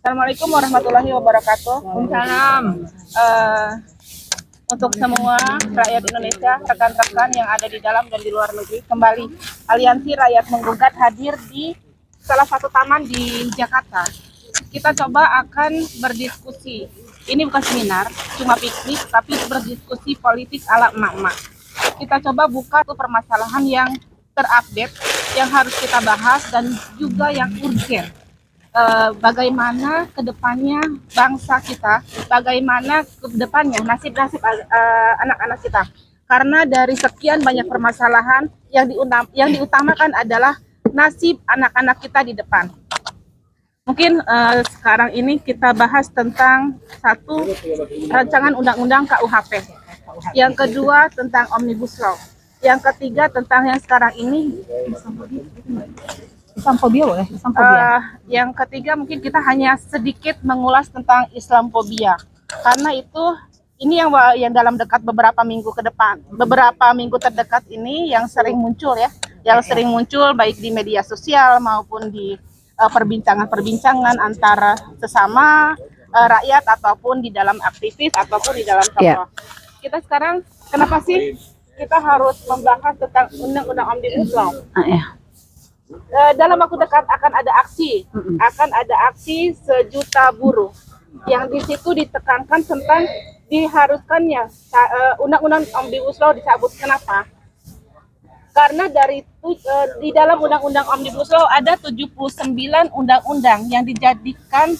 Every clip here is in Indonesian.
Assalamualaikum warahmatullahi wabarakatuh. Waalaikumsalam. Eh, untuk semua rakyat Indonesia, rekan-rekan yang ada di dalam dan di luar negeri, kembali Aliansi Rakyat Menggugat hadir di salah satu taman di Jakarta. Kita coba akan berdiskusi. Ini bukan seminar, cuma piknik, tapi berdiskusi politik ala emak-emak. Kita coba buka tuh permasalahan yang terupdate, yang harus kita bahas dan juga yang urgent. Bagaimana kedepannya bangsa kita, bagaimana kedepannya nasib-nasib anak-anak kita. Karena dari sekian banyak permasalahan yang diutamakan adalah nasib anak-anak kita di depan. Mungkin sekarang ini kita bahas tentang satu rancangan undang-undang KUHP, yang kedua tentang Omnibus Law, yang ketiga tentang yang sekarang ini Islamfobia boleh? Islamfobia. yang ketiga mungkin kita hanya sedikit mengulas tentang Islamfobia, karena itu ini yang dalam dekat beberapa minggu ke depan, beberapa minggu terdekat ini yang sering muncul ya, yang sering muncul baik di media sosial maupun di perbincangan-perbincangan antara sesama rakyat ataupun di dalam aktivis ataupun di dalam tokoh. Kita sekarang kenapa sih kita harus membahas tentang undang-undang Omnibus Law? Dalam waktu dekat akan ada aksi sejuta buruh, yang di situ ditekankan tentang diharuskannya undang-undang Omnibus Law dicabut. Kenapa? Karena di dalam undang-undang Omnibus Law ada 79 undang-undang yang dijadikan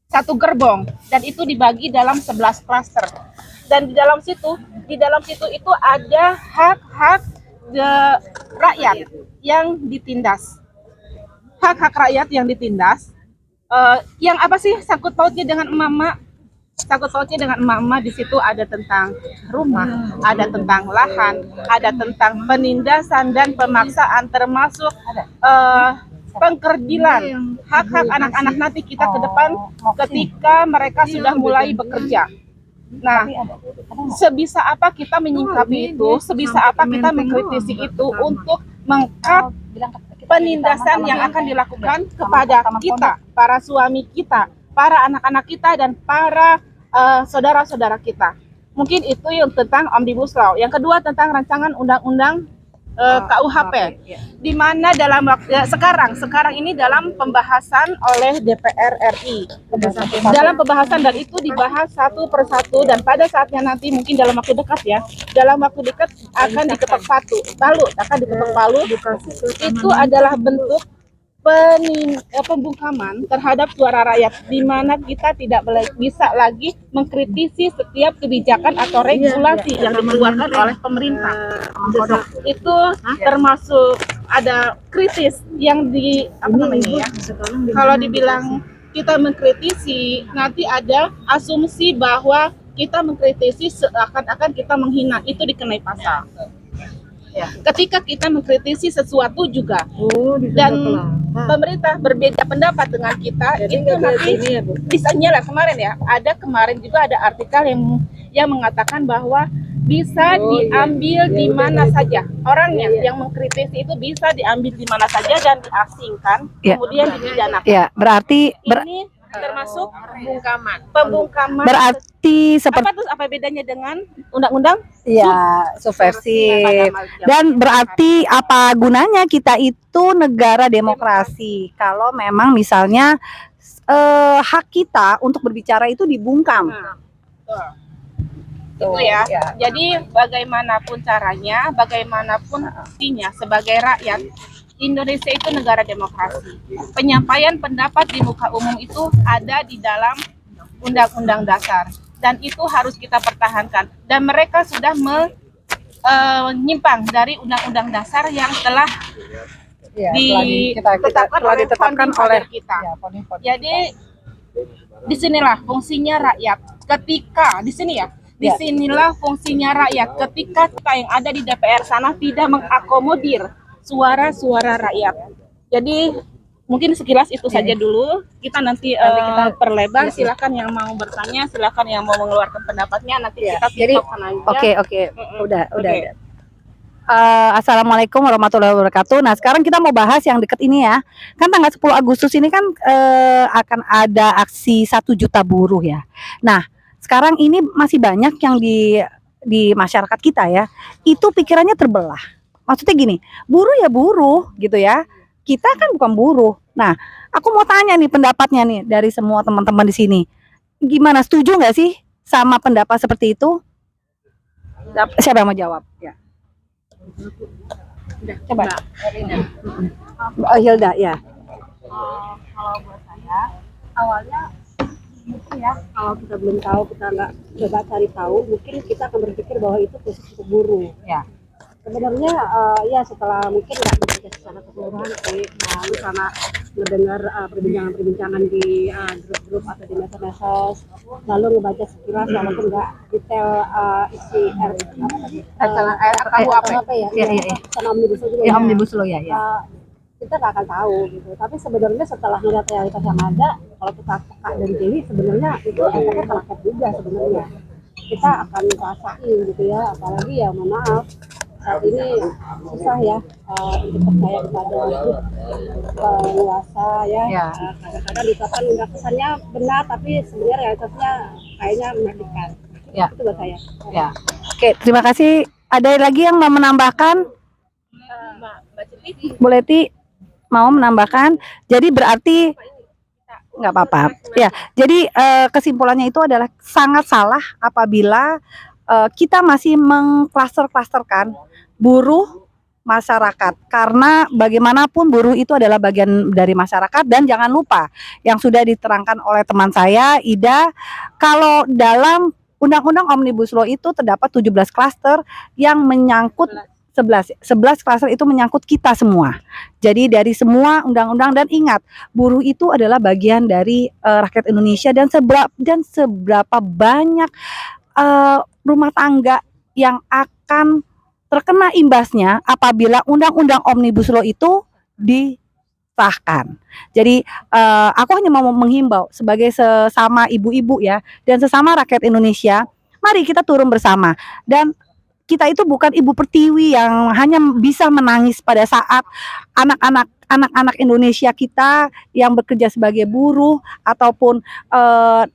satu gerbong, dan itu dibagi dalam 11 klaster. Dan di dalam situ itu ada hak-hak rakyat yang ditindas. Hak-hak rakyat yang ditindas. Yang apa sih sangkut pautnya dengan emak-emak? Sangkut pautnya dengan emak-emak di situ ada tentang rumah, ada tentang lahan, ada tentang penindasan dan pemaksaan, termasuk pengkerdilan hak-hak anak-anak nanti kita ke depan ketika mereka sudah mulai bekerja. Nah, sebisa apa kita menyingkapi itu, sebisa apa kita mengkritisi itu untuk mengkat penindasan yang akan dilakukan kepada kita, para suami kita, para anak-anak kita, dan para saudara-saudara kita. Mungkin itu yang tentang Omnibus Law. Yang kedua tentang rancangan undang-undang KUHP, di mana dalam sekarang ini dalam pembahasan oleh DPR RI. Dalam pembahasan, dan itu dibahas satu persatu, dan pada saatnya nanti mungkin dalam waktu dekat akan diketok palu. Itu adalah bentuk pembungkaman terhadap suara rakyat, di mana kita tidak bisa lagi mengkritisi setiap kebijakan atau regulasi yang dikeluarkan oleh pemerintah. Itu termasuk ada kritis yang kalau dibilang kita mengkritisi, nanti ada asumsi bahwa kita mengkritisi seakan-akan kita menghina, itu dikenai pasal. Ketika kita mengkritisi sesuatu juga dan pemerintah berbeda pendapat dengan kita, itu nanti misalnya kemarin juga ada artikel yang mengatakan bahwa bisa diambil di mana saja, orangnya yang mengkritisi itu bisa diambil di mana saja dan diasingkan, kemudian dipidanakan. Berarti ini termasuk pembungkaman. Berarti seperti apa bedanya dengan undang-undang? Subversif. Dan berarti apa gunanya kita itu negara demokrasi kalau memang misalnya hak kita untuk berbicara itu dibungkam. Itu ya. Jadi bagaimanapun caranya, bagaimanapun artinya sebagai rakyat, Indonesia itu negara demokrasi. Penyampaian pendapat di muka umum itu ada di dalam Undang-Undang Dasar, dan itu harus kita pertahankan. Dan mereka sudah menyimpang dari Undang-Undang Dasar yang telah ditetapkan oleh kita. Jadi disinilah fungsinya rakyat. Disinilah fungsinya rakyat ketika kita yang ada di DPR sana tidak mengakomodir suara-suara rakyat. Jadi mungkin sekilas itu saja dulu. Kita nanti kita perlebar. Silakan yang mau bertanya, silakan yang mau mengeluarkan pendapatnya, nanti kita jadi aja. Oke. Udah. Assalamualaikum warahmatullahi wabarakatuh. Nah, sekarang kita mau bahas yang deket ini ya. Kan tanggal 10 Agustus ini kan akan ada aksi 1 juta buruh ya. Nah, sekarang ini masih banyak yang di masyarakat kita ya, itu pikirannya terbelah. Maksudnya gini, buruh ya buruh gitu ya. Kita kan bukan buruh. Nah, aku mau tanya nih pendapatnya nih dari semua teman-teman di sini. Gimana, setuju nggak sih sama pendapat seperti itu? Siapa yang mau jawab? Ya. Coba. Hilda ya. Kalau buat saya awalnya mungkin ya kalau kita belum tahu, kita nggak coba cari tahu, mungkin kita akan berpikir bahwa itu khusus untuk buruh. Ya. Sebenarnya ya setelah mungkin nggak bekerja secara keseluruhan sih, lalu sama mendengar perbincangan-perbincangan di grup-grup atau di medsos, lalu ngebaca sekilas walaupun nggak detail isi apa tadi RKUHP ya, sama omnibus law juga Ya, ya. omnibus law ya. Kita nggak akan tahu gitu. Tapi sebenarnya setelah melihat realitas yang ada, kalau kita peka dan jeli, sebenarnya itu efeknya ke rakyat juga sebenarnya. Kita akan rasain gitu ya, apalagi ya mohon maaf saat ini susah ya untuk percaya kepada penguasa ya. Ya. Kadang-kadang diucapkan nggak kesannya benar, tapi sebenarnya realitasnya kayaknya menyakitkan. Ya. Itu buat saya. Ya. Oke, terima kasih. Ada lagi yang mau menambahkan? Bu Leti mau menambahkan. Jadi berarti nggak apa-apa. Ya, jadi kesimpulannya itu adalah sangat salah apabila kita masih mengklaster-klasterkan buruh masyarakat, karena bagaimanapun buruh itu adalah bagian dari masyarakat. Dan jangan lupa yang sudah diterangkan oleh teman saya Ida, kalau dalam Undang-Undang Omnibus Law itu terdapat 17 klaster yang menyangkut 11 klaster itu menyangkut kita semua. Jadi dari semua undang-undang, dan ingat, buruh itu adalah bagian dari rakyat Indonesia, dan seberapa banyak rumah tangga yang akan terkena imbasnya apabila undang-undang Omnibus Law itu disahkan. Jadi aku hanya mau menghimbau sebagai sesama ibu-ibu ya, dan sesama rakyat Indonesia, mari kita turun bersama. Dan kita itu bukan ibu pertiwi yang hanya bisa menangis pada saat anak-anak Indonesia kita yang bekerja sebagai buruh, ataupun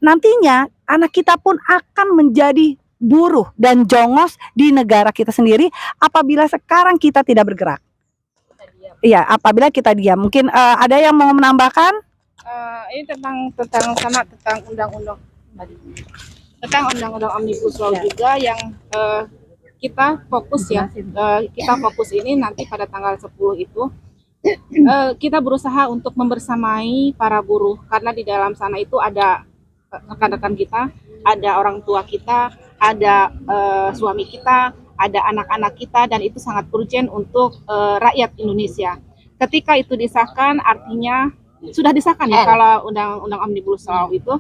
nantinya anak kita pun akan menjadi buruh dan jongos di negara kita sendiri apabila sekarang kita tidak bergerak. Iya, apabila kita diam. Mungkin ada yang mau menambahkan? Ini tentang undang-undang Omnibus Law juga yang kita fokus ya. Kita fokus ini nanti pada tanggal 10 itu kita berusaha untuk membersamai para buruh, karena di dalam sana itu ada rekan-rekan kita, ada orang tua kita, ada suami kita, ada anak-anak kita, dan itu sangat urgent untuk rakyat Indonesia. Ketika itu disahkan, artinya sudah disahkan ya, kalau undang-undang Omnibus Law itu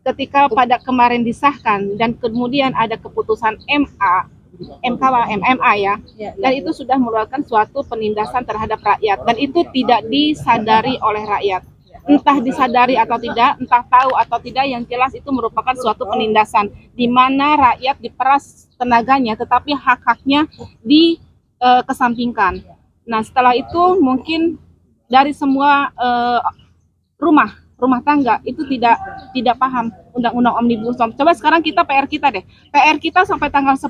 ketika pada kemarin disahkan dan kemudian ada keputusan MMA ya, dan itu sudah mengeluarkan suatu penindasan terhadap rakyat, dan itu tidak disadari oleh rakyat. Entah disadari atau tidak, entah tahu atau tidak, yang jelas itu merupakan suatu penindasan di mana rakyat diperas tenaganya, tetapi hak-haknya dikesampingkan. Nah, setelah itu mungkin dari semua rumah tangga itu tidak paham undang-undang Omnibus Law. Coba sekarang PR kita deh. PR kita sampai tanggal 10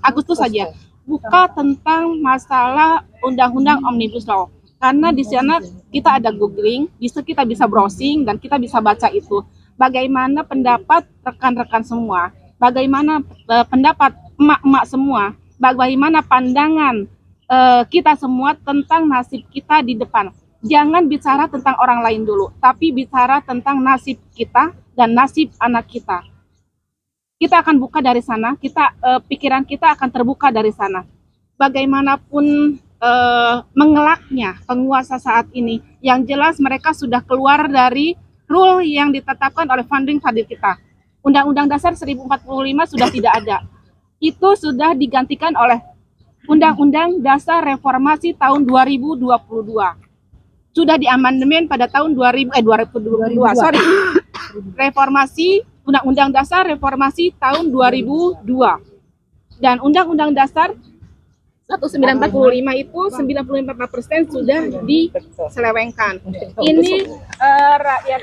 Agustus saja buka tentang masalah undang-undang Omnibus Law. Karena di sana kita ada googling, kita bisa browsing, dan kita bisa baca itu. Bagaimana pendapat rekan-rekan semua, bagaimana pendapat emak-emak semua, bagaimana pandangan kita semua tentang nasib kita di depan. Jangan bicara tentang orang lain dulu, tapi bicara tentang nasib kita dan nasib anak kita. Kita akan buka dari sana, pikiran kita akan terbuka dari sana. Bagaimanapun mengelaknya penguasa saat ini, yang jelas mereka sudah keluar dari rule yang ditetapkan oleh founding father kita. Undang-Undang Dasar 1045 sudah tidak ada. Itu sudah digantikan oleh Undang-Undang Dasar Reformasi tahun 2022. Sudah diamandemen pada tahun 2022. Reformasi Undang-Undang Dasar Reformasi tahun 2002. Dan Undang-Undang Dasar 1945 itu 95% sudah diselewengkan. Ini rakyat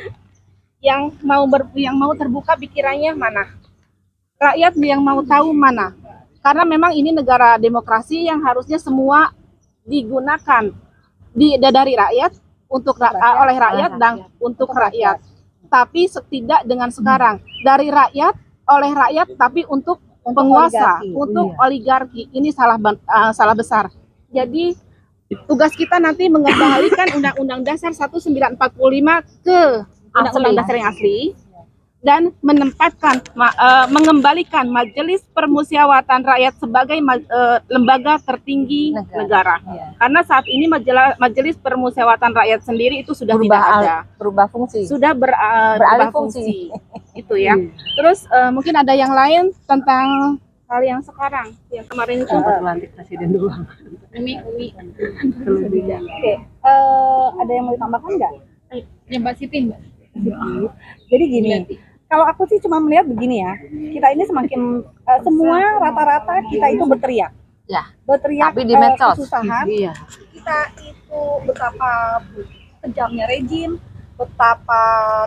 yang mau terbuka pikirannya mana? Rakyat yang mau tahu mana? Karena memang ini negara demokrasi yang harusnya semua digunakan dari rakyat oleh rakyat dan untuk rakyat. Tapi tidak dengan sekarang dari rakyat oleh rakyat tapi untuk penguasa, untuk oligarki. Ini salah besar. Jadi tugas kita nanti mengembalikan Undang-Undang Dasar 1945 ke Undang-Undang Dasar yang asli dan mengembalikan Majelis Permusyawaratan Rakyat sebagai lembaga tertinggi negara. Karena saat ini Majelis Permusyawaratan Rakyat sendiri itu sudah tidak ada. Berubah fungsi. Sudah beralih fungsi. Itu ya. Terus mungkin ada yang lain tentang hal yang sekarang, yang kemarin itu Lantik presiden doang. Oke, ada yang mau ditambahkan nggak? Ya Mbak Siti, Mbak. Jadi gini, kalau aku sih cuma melihat begini ya, kita ini semakin semua rata-rata kita itu berteriak, Ya. berteriak Tapi di medsos. kesusahan. Iya. Kita itu betapa kejamnya rejim, betapa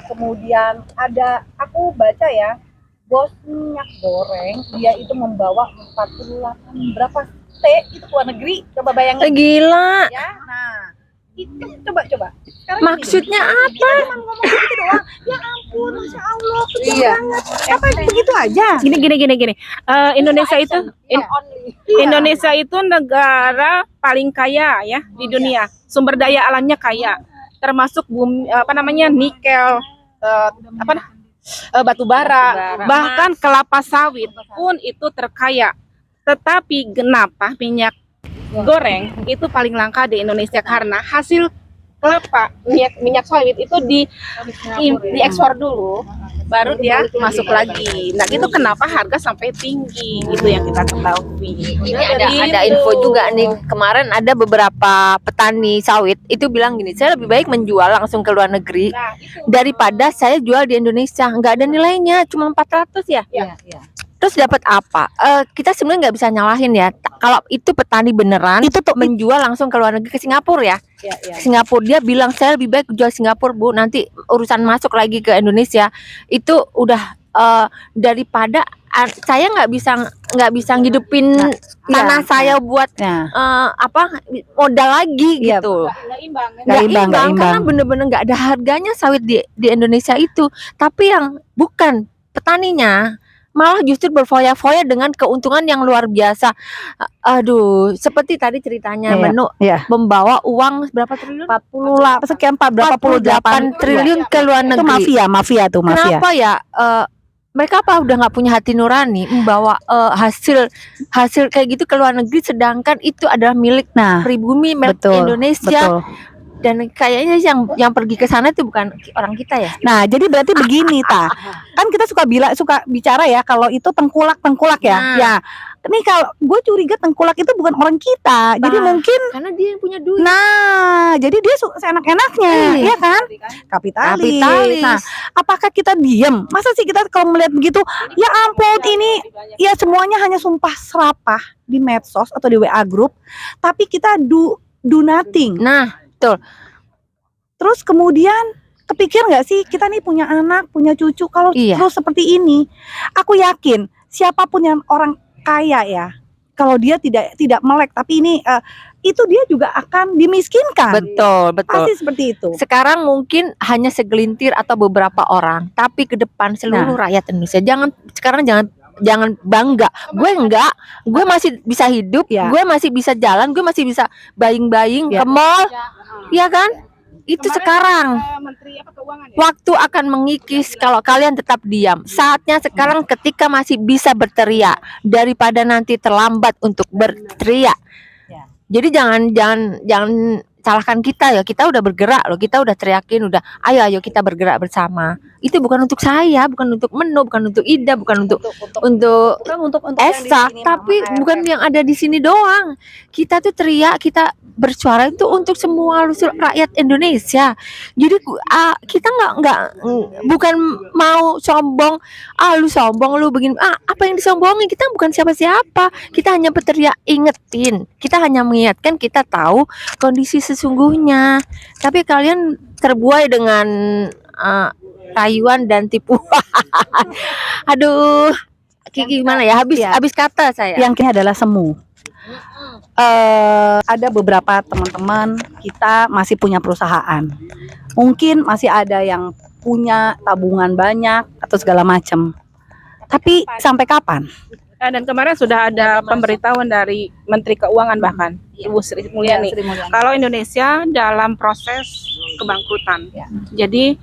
kemudian ada, aku baca ya, bos minyak goreng dia itu membawa 48 berapa T itu ke luar negeri, coba bayangin Gila. ya. Nah itu coba sekarang Maksudnya gini, apa? kita cuma ngomong gitu doang, ya ampun masya Allah kejam Iya. banget, apa begitu aja. Gini. Indonesia itu Indonesia itu negara paling kaya ya di dunia. Sumber daya alamnya kaya, termasuk bumi nikel, batu bara, bahkan kelapa sawit pun itu terkaya. Tetapi kenapa minyak goreng itu paling langka di Indonesia? Karena hasil kelapa minyak sawit itu diekspor dulu, baru dia masuk lagi. Nah itu kenapa harga sampai tinggi, itu yang kita ketahui. Ini ada info juga nih, kemarin ada beberapa petani sawit itu bilang gini, saya lebih baik menjual langsung ke luar negeri Nah, itu daripada saya jual di Indonesia, nggak ada nilainya, cuma 400 ya. Ya. Terus dapat apa? Kita sebenarnya nggak bisa nyalahin ya. Kalau itu petani beneran, itu tuh menjual langsung ke luar negeri, ke Singapura ya. Ke Singapura, dia bilang saya lebih baik jual Singapura Bu, nanti urusan masuk lagi ke Indonesia itu udah daripada saya nggak bisa ngidupin tanah saya buat modal lagi Iya. gitu. nggak imbang. Nggak imbang. Karena bener-bener nggak ada harganya sawit di Indonesia itu. Tapi yang bukan petaninya malah justru berfoya-foya dengan keuntungan yang luar biasa. Aduh, seperti tadi ceritanya Iya, Menu iya. membawa uang berapa triliun? 48 sekian 48 triliun ke luar itu negeri. mafia tuh mafia. Kenapa ya? Mereka apa udah nggak punya hati nurani membawa hasil kayak gitu ke luar negeri, sedangkan itu adalah milik Nah, pribumi, milik betul, Indonesia. betul. Dan kayaknya yang pergi ke sana itu bukan orang kita ya. Nah, jadi berarti begini, kan kita suka bicara ya kalau itu tengkulak ya. Nah. Ya. Ini kalau gue curiga tengkulak itu bukan orang kita. Jadi Bah. mungkin Karena dia yang punya duit. nah, jadi dia seenak-enaknya, Iya. ya kan? Kapitalis. Kapitalis. Nah, apakah kita diem? Masa sih kita kalau melihat begitu, ya ampun ini ya semuanya hanya sumpah serapah di medsos atau di WA group, tapi kita do nothing. Nah, Terus kemudian kepikir nggak sih kita nih punya anak, punya cucu kalau Iya. terus seperti ini? Aku yakin siapapun yang orang kaya ya, kalau dia tidak melek, tapi ini itu dia juga akan dimiskinkan. betul. Pasti seperti itu. Sekarang mungkin hanya segelintir atau beberapa orang, tapi ke depan seluruh rakyat Indonesia jangan bangga. Gue masih bisa hidup, Ya. gue masih bisa jalan, gue masih bisa baying-baying Ya. ke mall, ya kan? Itu Kemarin, sekarang. Menteri Keuangan ya. Waktu akan mengikis kalau kalian tetap diam. Saatnya sekarang ketika masih bisa berteriak daripada nanti terlambat untuk berteriak. Ya. Jadi jangan salahkan kita ya, kita udah bergerak loh, kita udah teriakin, udah ayo kita bergerak bersama. Itu bukan untuk saya, bukan untuk Menu, bukan untuk Ida, bukan untuk bukan untuk yang di Esa, sini, tapi Mama, bukan yang ada di sini doang. Kita tuh teriak, kita bersuara itu untuk semua rakyat Indonesia. Jadi kita bukan mau sombong. Lu sombong, lu begini. Apa yang disombongin? Kita bukan siapa-siapa. Kita hanya berteriak, ingetin. Kita hanya mengingatkan, kita tahu kondisi sesungguhnya. Tapi kalian terbuai dengan rayuan dan tipuan. Aduh, gimana ya? Habis kata saya. yang kini adalah semu. Ada beberapa teman-teman kita masih punya perusahaan, mungkin masih ada yang punya tabungan banyak atau segala macam. Tapi sampai kapan? Dan kemarin sudah ada pemberitahuan dari Menteri Keuangan bahkan Ibu Sri Mulyani. Kalau Indonesia dalam proses kebangkrutan. Jadi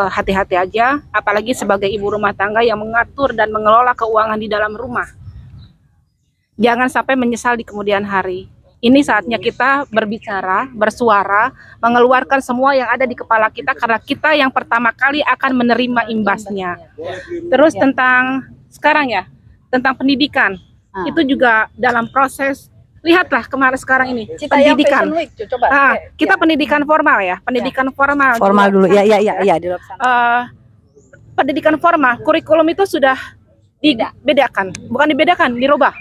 hati-hati aja, apalagi sebagai ibu rumah tangga yang mengatur dan mengelola keuangan di dalam rumah. Jangan sampai menyesal di kemudian hari. Ini saatnya kita berbicara, bersuara, mengeluarkan semua yang ada di kepala kita karena kita yang pertama kali akan menerima imbasnya. Terus tentang sekarang ya, tentang pendidikan. Itu juga dalam proses. Lihatlah kemarin sekarang ini pendidikan. Kita pendidikan formal ya, pendidikan formal. Formal dulu. Ya pendidikan formal, kurikulum itu sudah dibedakan, bukan dibedakan, dirubah.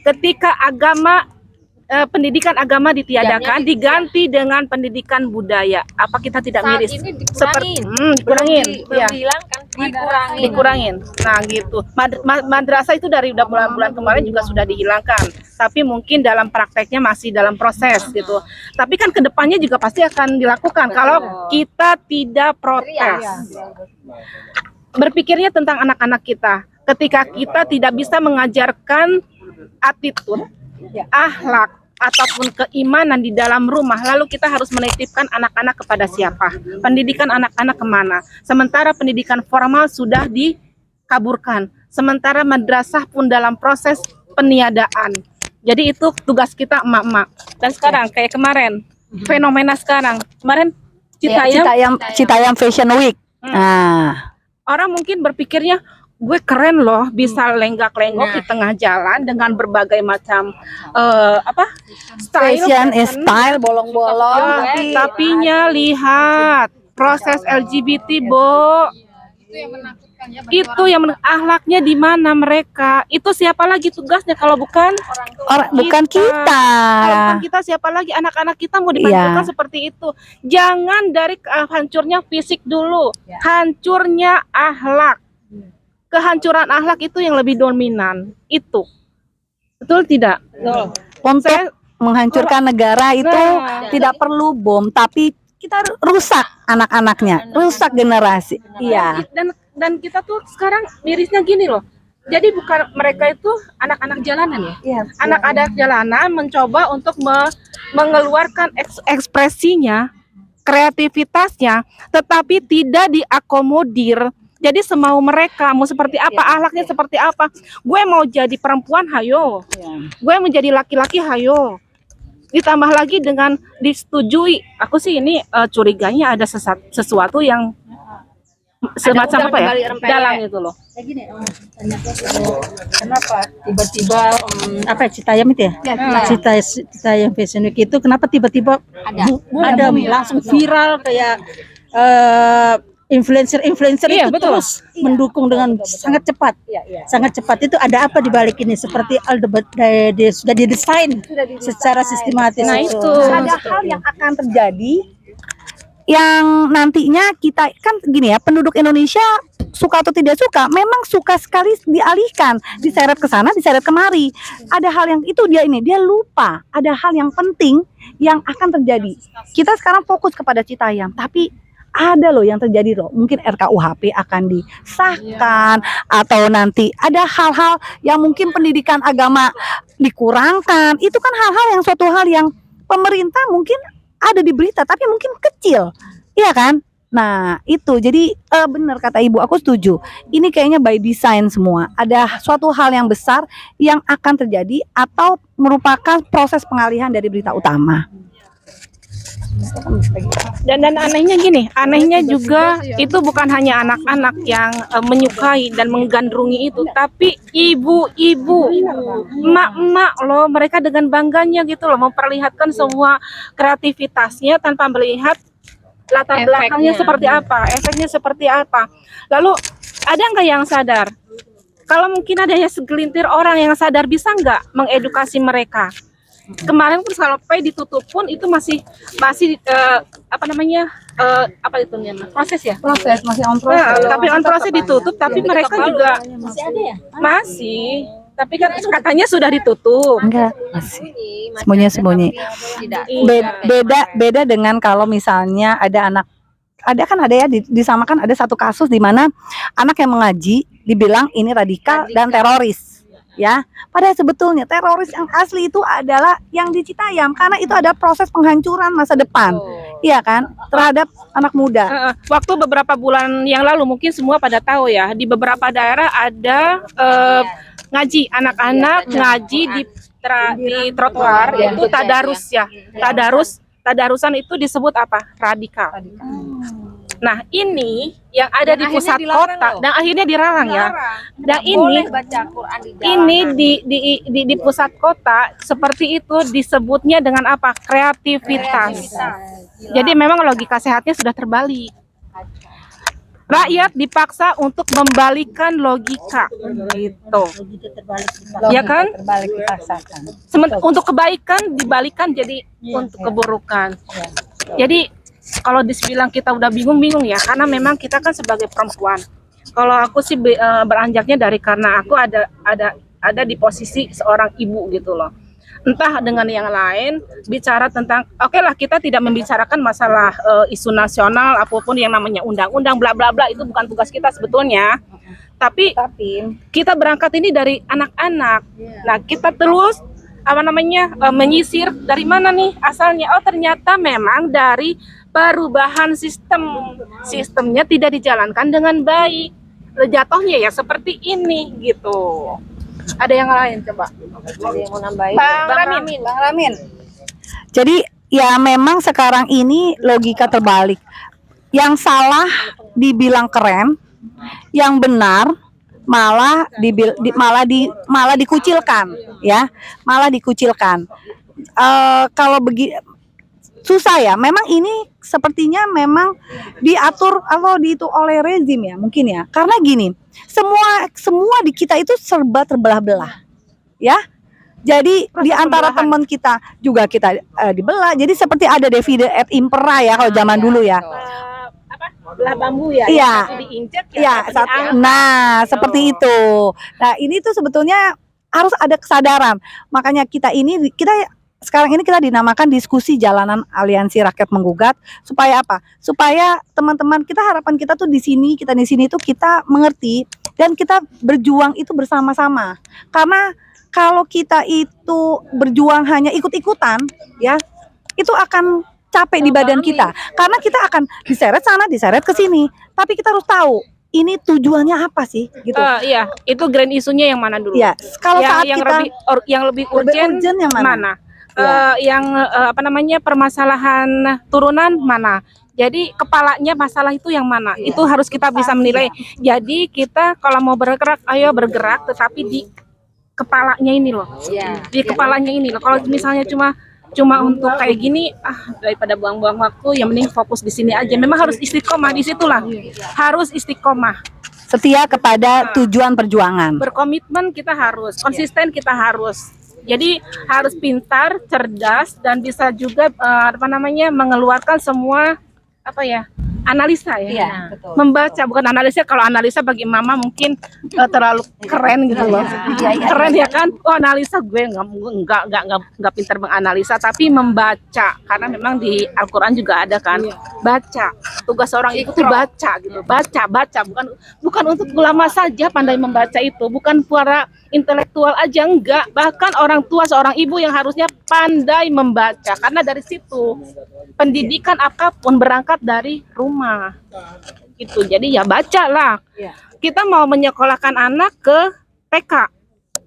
Ketika pendidikan agama ditiadakan, diganti dengan pendidikan budaya. Apa kita tidak miris? Dikurangin, dikurangin. Nah gitu. Madrasah itu dari bulan-bulan kemarin juga sudah dihilangkan. Tapi mungkin dalam prakteknya masih dalam proses gitu. Tapi kan kedepannya juga pasti akan dilakukan kalau kita tidak protes. Berpikirnya tentang anak-anak kita. Ketika kita tidak bisa mengajarkan attitude, akhlak, ataupun keimanan di dalam rumah, lalu kita harus menitipkan anak-anak kepada siapa? Pendidikan anak-anak kemana? Sementara pendidikan formal sudah dikaburkan. Sementara madrasah pun dalam proses peniadaan. Jadi itu tugas kita emak-emak. Dan sekarang kayak kemarin, fenomena sekarang. Kemarin Citayam Fashion Week. Orang mungkin berpikirnya, gue keren loh bisa lenggak-lenggok di tengah jalan dengan berbagai macam style bolong-bolong. Tapinya lihat proses LGBT, Bo. Itu yang akhlaknya di mana mereka? Itu siapa lagi tugasnya kalau bukan bukan kita. Kalau bukan kita siapa lagi? Anak-anak kita mau dipanggilkan seperti itu. Jangan dari hancurnya fisik dulu, hancurnya akhlak. Kehancuran akhlak itu yang lebih dominan. Itu betul tidak? Untuk menghancurkan negara itu tidak perlu bom, tapi kita rusak anak-anaknya, rusak generasi. Iya. Dan kita tuh sekarang mirisnya gini loh. Jadi bukan mereka itu anak-anak jalanan ya. Anak-anak jalanan mencoba untuk mengeluarkan ekspresinya, kreativitasnya, tetapi tidak diakomodir. Jadi semau mereka, mau seperti apa, akhlaknya seperti apa. Gue mau jadi perempuan, hayo. Gue mau jadi laki-laki, hayo. Ditambah lagi dengan disetujui. Aku sih ini curiganya ada sesuatu yang semacam apa ya, dalam itu loh. Kenapa tiba-tiba Citayam itu ya? Citayam Fashion Week itu kenapa tiba-tiba ada langsung viral kayak influencer itu terus mendukung dengan sangat cepat. Sangat cepat itu ada apa di balik ini? Seperti sudah didesain secara sistematis. Nah itu ada hal yang akan terjadi yang nantinya kita kan gini ya, penduduk Indonesia suka atau tidak suka, memang suka sekali dialihkan, diseret ke sana, diseret kemari. Ada hal yang itu dia lupa, ada hal yang penting yang akan terjadi. Kita sekarang fokus kepada Citayam, tapi ada loh yang terjadi loh. Mungkin RKUHP akan disahkan atau nanti ada hal-hal yang mungkin pendidikan agama dikurangkan. Itu kan hal-hal yang suatu hal yang pemerintah mungkin ada di berita tapi mungkin kecil. Iya kan? Nah, itu. Jadi benar kata Ibu, aku setuju. Ini kayaknya by design semua. Ada suatu hal yang besar yang akan terjadi atau merupakan proses pengalihan dari berita utama. Dan anehnya gini, anehnya juga itu bukan hanya anak-anak yang menyukai dan menggandrungi itu, tapi ibu-ibu, emak-emak loh, mereka dengan bangganya gitu loh memperlihatkan semua kreativitasnya tanpa melihat latar belakangnya seperti apa, efeknya seperti apa. Lalu ada nggak yang sadar? Kalau mungkin adanya segelintir orang yang sadar, bisa nggak mengedukasi mereka? Kemarin pun kalau P ditutup pun itu masih apa namanya proses ya, masih on proses. tapi on proses ditutup, tapi mereka juga Masih ada ya? masih, tapi kan katanya sudah ditutup. Enggak, masih sembunyi. Beda dengan kalau misalnya ada ya disamakan ada satu kasus di mana anak yang mengaji dibilang ini radikal dan teroris. Ya, padahal sebetulnya teroris yang asli itu adalah yang di Citayam karena itu ada proses penghancuran masa depan, iya kan, terhadap anak muda. Waktu beberapa bulan yang lalu mungkin semua pada tahu ya, di beberapa daerah ada ngaji anak-anak ngaji di trotoar, itu tadarus ya, tadarusan itu disebut apa? Radikal. Nah ini yang ada di pusat kota dan akhirnya dilarang ya. Dan ini baca Quran di pusat kota seperti itu disebutnya dengan apa? Kreativitas. Jadi memang logika sehatnya sudah terbalik. Rakyat dipaksa untuk membalikan logika gitu. Ya kan? Untuk kebaikan dibalikan jadi untuk keburukan. Jadi kalau dibilang kita udah bingung-bingung ya, karena memang kita kan sebagai perempuan. Kalau aku sih beranjaknya dari karena aku ada di posisi seorang ibu gitu loh. Entah dengan yang lain bicara tentang oke lah, kita tidak membicarakan masalah isu nasional apapun yang namanya undang-undang bla bla bla, itu bukan tugas kita sebetulnya. Tapi kita berangkat ini dari anak-anak. Nah, kita terus menyisir dari mana nih asalnya. Oh, ternyata memang dari perubahan sistemnya tidak dijalankan dengan baik, jatuhnya ya seperti ini gitu. Ada yang lain coba? Ada yang mau nambahin? Bang Ramin. Jadi ya memang sekarang ini logika terbalik. Yang salah dibilang keren, yang benar malah dikucilkan, ya, malah dikucilkan. Kalau susah ya, memang ini sepertinya memang diatur atau diitu oleh rezim ya mungkin ya, karena gini, semua di kita itu serba terbelah-belah ya. Jadi di antara teman kita juga kita dibelah, jadi seperti ada divide et impera ya kalau zaman dulu ya. Belah bambu ya, iya, satu diinjek ya, diangkat. nah seperti itu. Nah ini tuh sebetulnya harus ada kesadaran, makanya kita sekarang ini kita dinamakan diskusi jalanan aliansi rakyat menggugat, supaya apa? Supaya teman-teman kita, harapan kita tuh di sini tuh kita mengerti dan kita berjuang itu bersama-sama. Karena kalau kita itu berjuang hanya ikut-ikutan, ya, itu akan capek di badan kita. Karena kita akan diseret sana, diseret ke sini. Tapi kita harus tahu ini tujuannya apa sih, gitu. Iya, itu grand isunya yang mana dulu? Ya, kalau saat yang lebih urgent yang mana? Permasalahan turunan mana? Jadi kepalanya masalah itu yang mana? Itu harus kita bisa menilai. Jadi kita kalau mau bergerak, ayo bergerak, tetapi di kepalanya ini loh. Di kepalanya ini loh. Kalau misalnya cuma untuk kayak gini, daripada buang-buang waktu, yang mending fokus di sini aja. Memang harus istiqomah, disitulah harus istiqomah. Setia kepada tujuan perjuangan. Berkomitmen kita harus, konsisten kita harus. Jadi harus pintar, cerdas, dan bisa juga mengeluarkan semua analisa ya. Iya, betul. Membaca, bukan analisa. Kalau analisa bagi mama mungkin terlalu keren gitu loh. Keren ya kan? Oh, analisa, gue nggak pintar menganalisa, tapi membaca. Karena memang di Al-Qur'an juga ada kan, baca. Tugas seorang ibu itu baca gitu. Baca, bukan untuk ulama saja pandai membaca itu, bukan para intelektual aja, enggak. Bahkan orang tua seorang ibu yang harusnya pandai membaca, karena dari situ pendidikan apapun berangkat dari rumah gitu. Jadi ya bacalah. Kita mau menyekolahkan anak ke TK,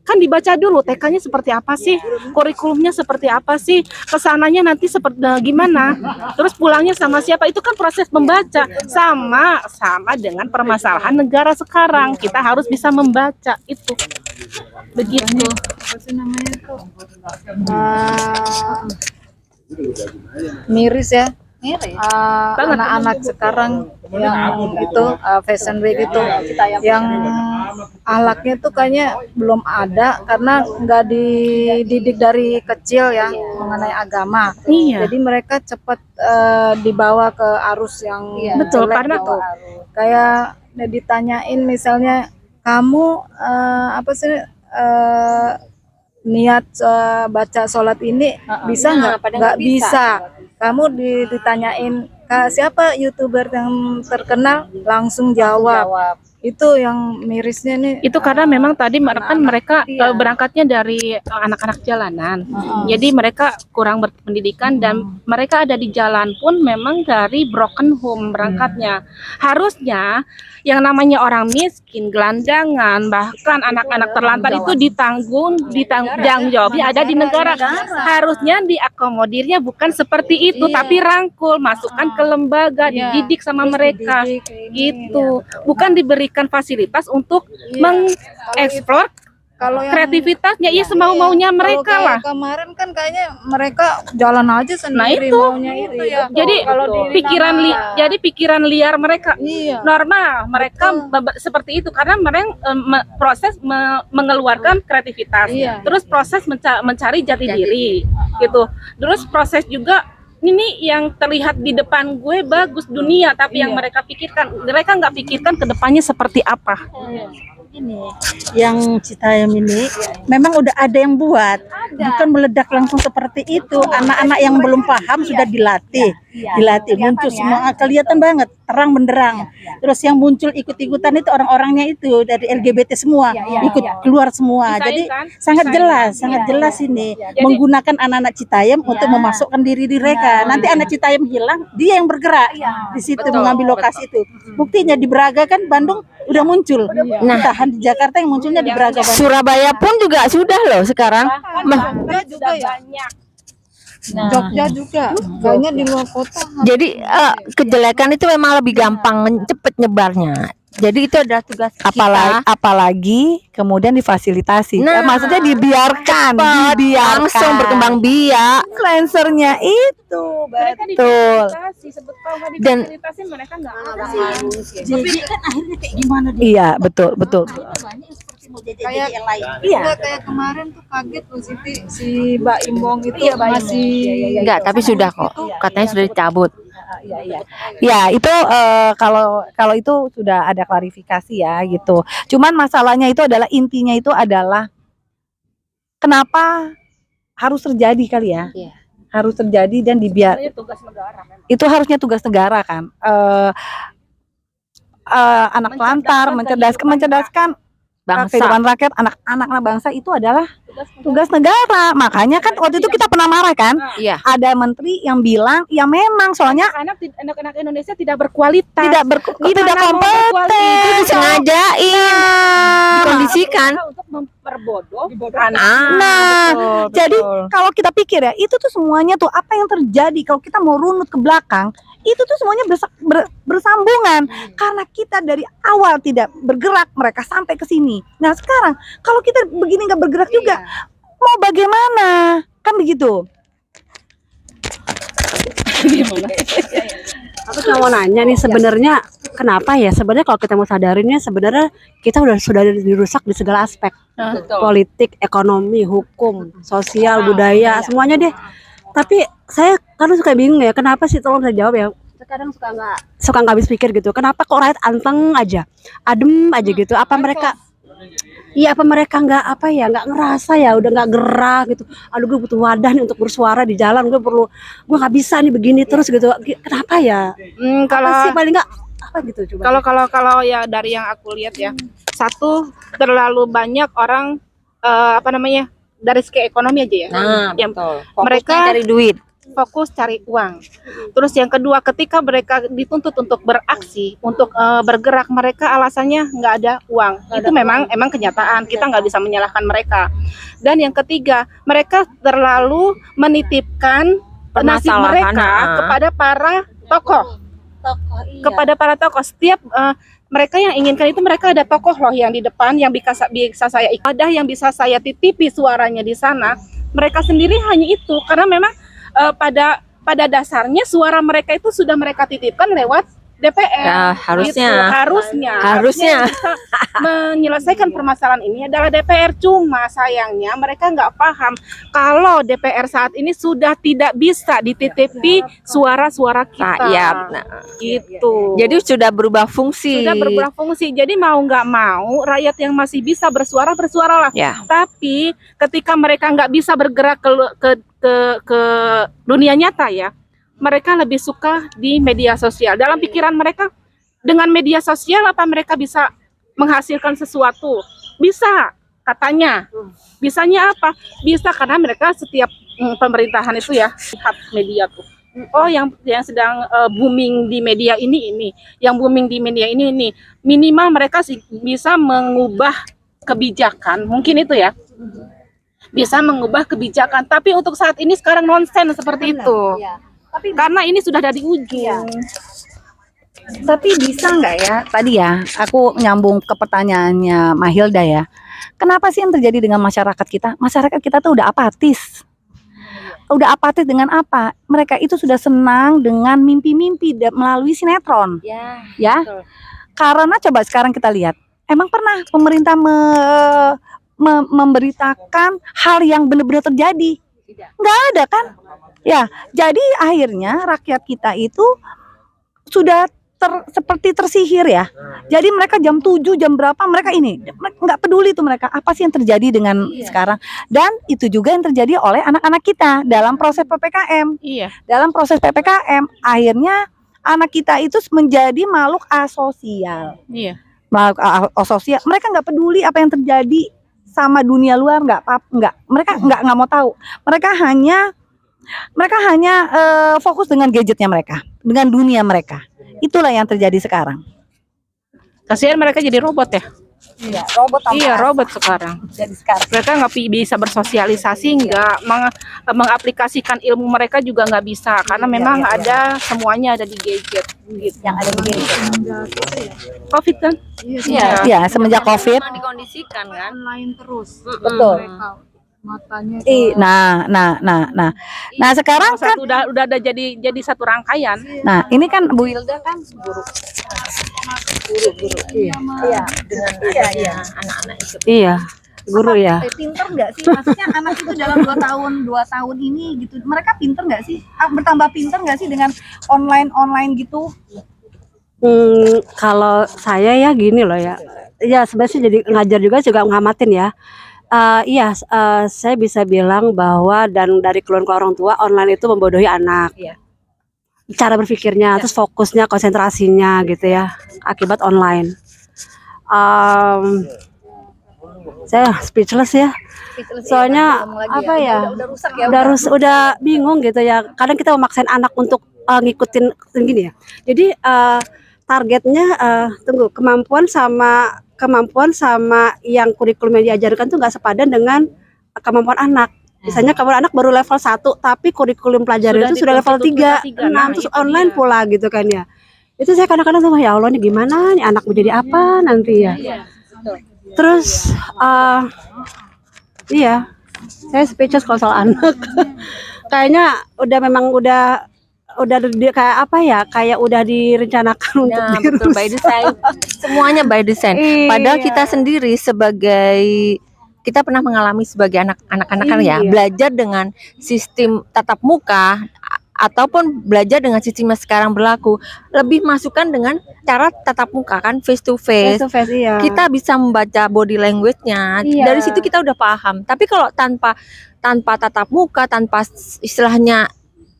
kan dibaca dulu TK-nya seperti apa sih, kurikulumnya seperti apa sih, kesananya nanti seperti gimana, terus pulangnya sama siapa, itu kan proses membaca. Sama dengan permasalahan negara sekarang, kita harus bisa membaca itu, begitu. Miris ya. Anak-anak sekarang yang itu fashion week itu yang ahlaknya tuh kayaknya belum ada karena nggak dididik dari kecil ya mengenai agama. Iya. Jadi mereka cepat dibawa ke arus yang Betul, jelek karena gitu. Kayak ditanyain misalnya kamu apa sih niat baca sholat ini bisa nggak bisa. Kamu ditanyain siapa YouTuber yang terkenal langsung jawab. Itu yang mirisnya nih. Itu karena memang tadi kan mereka iya. berangkatnya dari anak-anak jalanan. Jadi mereka kurang berpendidikan dan mereka ada di jalan pun memang dari broken home berangkatnya. Harusnya yang namanya orang miskin, gelandangan, bahkan anak-anak terlantar itu ditanggung jawabnya ada di negara. Harusnya diakomodirnya bukan seperti itu, tapi rangkul, masukkan ke lembaga, dididik sama mereka. Gitu. Bukan diberikan fasilitas untuk mengeksplor Kalau yang kreativitasnya, ya semau-maunya mereka kalau lah. kayak kemarin kan kayaknya mereka jalan aja sendiri itu. maunya itu ya. Jadi pikiran liar mereka Iya. normal, mereka seperti itu karena mereka proses mengeluarkan kreativitas, Iya. terus proses mencari jati diri, gitu. Terus proses juga ini yang terlihat di depan gue bagus dunia, tapi yang mereka nggak pikirkan ke depannya seperti apa. Ini yang Citayam ini memang udah ada yang buat, bukan meledak langsung seperti itu. Anak-anak yang belum paham sudah dilatih, muncul semua, kelihatan banget terang benderang. Terus yang muncul ikut-ikutan itu orang-orangnya itu dari LGBT semua, ikut keluar semua. Jadi sangat jelas ini menggunakan anak-anak Citayam untuk memasukkan diri mereka. Nanti anak Citayam hilang, dia yang bergerak di situ mengambil lokasi itu. Buktinya di Braga kan, Bandung udah muncul. Tahan di Jakarta yang munculnya di Braga. Surabaya pun juga sudah loh sekarang. juga ya. Jogja juga. Kayaknya di luar kota. Jadi kejelekan itu memang lebih gampang cepet nyebarnya. Jadi itu adalah tugas kita. Apalagi kemudian difasilitasi. Nah, maksudnya dibiarkan langsung berkembang biak. influencernya itu betul. Dan mereka nggak Jadi kan akhirnya kayak gimana dia? Iya, betul. Banyak seperti mau jadi yang lain. Iya. Kayak kemarin tuh kaget tuh si Mbak Imbong itu masih enggak, tapi sudah kok. Katanya sudah dicabut. Ya itu kalau itu sudah ada klarifikasi ya gitu. Cuman masalahnya itu adalah intinya itu adalah kenapa harus terjadi kali ya? Harus terjadi dan dibiar. Itu harusnya tugas negara kan. Anak lantar mencerdaskan kehidupan rakyat, anak-anak bangsa itu adalah tugas negara. Makanya kan waktu itu kita pernah marah kan, Iya. ada menteri yang bilang ya memang soalnya anak-anak Indonesia tidak berkualitas, tidak kompeten, Itu disengajain, dikondisikan. untuk memperbodoh Nah, jadi kalau kita pikir ya, itu tuh semuanya tuh apa yang terjadi kalau kita mau runut ke belakang, itu tuh semuanya bersambungan karena kita dari awal tidak bergerak, mereka sampai ke sini. Nah, sekarang kalau kita begini nggak bergerak juga, mau bagaimana? Kan begitu. Aku cuma mau nanya nih, sebenarnya kenapa ya? Sebenarnya kalau kita mau sadarinnya, sebenarnya kita sudah dirusak di segala aspek, politik, ekonomi, hukum, sosial, budaya, semuanya deh. Tapi saya kadang suka bingung ya, kenapa sih, tolong saya jawab ya. Kadang suka nggak habis pikir gitu. Kenapa kok rakyat anteng aja, adem aja gitu? Apa mereka nggak ngerasa ya, udah nggak gerak gitu. Aduh, gue butuh wadah nih untuk bersuara di jalan, gue nggak bisa nih begini terus gitu. Kenapa ya? Kalau Apa sih paling nggak apa gitu coba? kalau ya dari yang aku lihat ya, satu, terlalu banyak orang dari segi ekonomi aja ya. Nah, yang betul. mereka Dari duit. fokus cari uang. Terus yang kedua, ketika mereka dituntut untuk beraksi, untuk bergerak, mereka alasannya nggak ada uang. Itu memang kenyataan. Kita nggak bisa menyalahkan mereka. Dan yang ketiga, mereka terlalu menitipkan nasib Permasalahan, mereka kepada para tokoh. Kepada para tokoh, setiap mereka yang inginkan itu, mereka ada tokoh loh yang di depan yang bisa saya ibadah, yang bisa saya titipi suaranya di sana. Mereka sendiri hanya itu, karena memang pada dasarnya suara mereka itu sudah mereka titipkan lewat DPR. Ya, harusnya. Gitu. Harusnya yang bisa menyelesaikan permasalahan ini adalah DPR. Cuma sayangnya mereka nggak paham kalau DPR saat ini sudah tidak bisa dititipi suara-suara kita. Gitu. Jadi sudah berubah fungsi. Sudah berubah fungsi. Jadi mau nggak mau rakyat yang masih bisa bersuaralah. Ya. Tapi ketika mereka nggak bisa bergerak ke dunia nyata ya, mereka lebih suka di media sosial. Dalam pikiran mereka, dengan media sosial apa mereka bisa menghasilkan sesuatu? Bisa, katanya. Bisanya apa? Bisa karena mereka setiap pemerintahan itu ya, lihat media tuh. Oh, yang sedang booming di media ini. Yang booming di media ini. Minimal mereka bisa mengubah kebijakan. Mungkin itu ya. Bisa mengubah kebijakan. Tapi untuk saat ini sekarang nonsen seperti itu. Karena ini sudah dari ujung. Tapi bisa nggak ya, tadi ya, aku nyambung ke pertanyaannya Mahilda ya. Kenapa sih yang terjadi dengan masyarakat kita? Masyarakat kita tuh udah apatis. Udah apatis dengan apa? Mereka itu sudah senang dengan mimpi-mimpi melalui sinetron. Ya. Karena coba sekarang kita lihat, emang pernah pemerintah memberitakan hal yang benar-benar terjadi? Nggak ada kan? Ya, jadi akhirnya rakyat kita itu sudah seperti tersihir ya. Jadi mereka jam 7, jam berapa mereka ini nggak peduli tuh mereka apa sih yang terjadi dengan sekarang. Dan itu juga yang terjadi oleh anak-anak kita dalam proses PPKM. Iya. Dalam proses PPKM akhirnya anak kita itu menjadi makhluk asosial. Iya. Makhluk asosial. Mereka nggak peduli apa yang terjadi sama dunia luar, mereka nggak mau tahu. Mereka hanya fokus dengan gadgetnya mereka, dengan dunia mereka. Itulah yang terjadi sekarang. Kasihan mereka jadi robot ya. Iya, robot. Iya, robot sekarang. Jadi sekarang Mereka nggak bisa bersosialisasi, nggak mengaplikasikan ilmu mereka juga nggak bisa, karena memang ada semuanya ada di gadget. Gitu. yang ada di gadget. COVID kan? Iya, semenjak COVID. Memang dikondisikan kan. Online terus. Betul. Matanya Nah sekarang kan, udah ada jadi satu rangkaian. nah ini kan Bu Hilda kan guru. Iya, anak-anak itu. Iya, guru ya. Pinter nggak sih? Maksudnya anak itu dalam 2 tahun ini gitu, mereka pinter nggak sih? Bertambah pinter nggak sih dengan online gitu? Kalau saya ya gini loh ya. Ya sebenarnya jadi ngajar juga ngamatin ya. Saya bisa bilang bahwa dan dari keluhan orang tua, online itu membodohi anak. Cara berpikirnya, terus fokusnya, konsentrasinya gitu ya, akibat online. Saya speechless ya. Soalnya apa ya? Udah bingung gitu ya. Kadang kita memaksain anak untuk ngikutin gini ya. Jadi targetnya kemampuan sama yang kurikulum yang diajarkan tuh nggak sepadan dengan kemampuan anak. Misalnya kemampuan anak baru level 1 tapi kurikulum pelajaran itu sudah level 3, 6, terus online pula gitu kan ya. Itu saya kadang-kadang sama, ya Allah, ini gimana nih anak mau jadi apa nanti ya. Terus saya speechless kalau soal anak. Kayaknya udah kayak apa ya, kayak udah direncanakan untuk Betul, by design. Semuanya by design. Padahal kita sendiri kita pernah mengalami sebagai anak-anak kan ya, belajar dengan sistem tatap muka ataupun belajar dengan sistem yang sekarang berlaku, lebih masukkan dengan cara tatap muka kan, face to face. Kita bisa membaca body language-nya. Dari situ kita udah paham. Tapi kalau tanpa tatap muka, tanpa istilahnya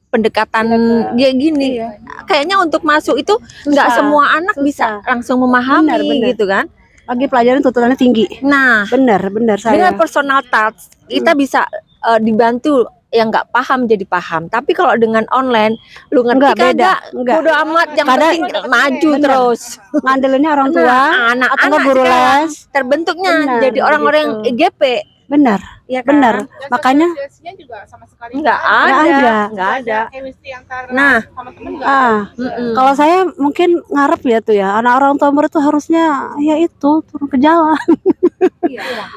pendekatan kayak gini, kayaknya untuk masuk itu nggak semua anak bisa langsung memahami gitu kan. Lagi pelajaran tuntutannya tinggi. Nah, benar saya. dengan personal touch kita bisa dibantu yang nggak paham jadi paham. Tapi kalau dengan online, lu ngerti Enggak, beda. kagak, Enggak. bodo amat, yang Kadang- penting maju Bener. terus. Ngandelinnya orang tua Nah, atau anak-anak enggak guru sekarang les. terbentuknya Benar, jadi orang-orang begitu. EGP, Benar, ya kan? benar. Dan Makanya sosialisasinya juga sama sekali Nggak ada. nggak ada. chemistry antara Nah. sama temen nggak ada. Mm-mm. kalau saya mungkin ngarep ya tuh ya, anak orang tua murid tuh harusnya ya itu turun ke jalan.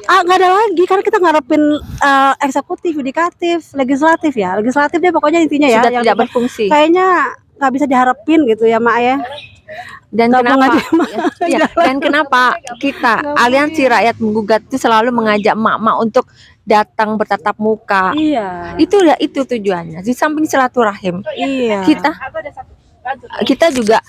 Nggak ada lagi karena kita ngarepin eksekutif, yudikatif, legislatif ya. Legislatif deh pokoknya intinya ya. Sudah yang tidak berfungsi. kayaknya nggak bisa diharapin gitu ya, Mak ya. Dan Gabung kenapa? aja, Ya, dan kenapa kita Aliansi Rakyat Menggugat itu selalu mengajak emak-emak untuk datang bertatap muka? Iya. Itu tujuannya. Di samping silaturahim, Iya. kita juga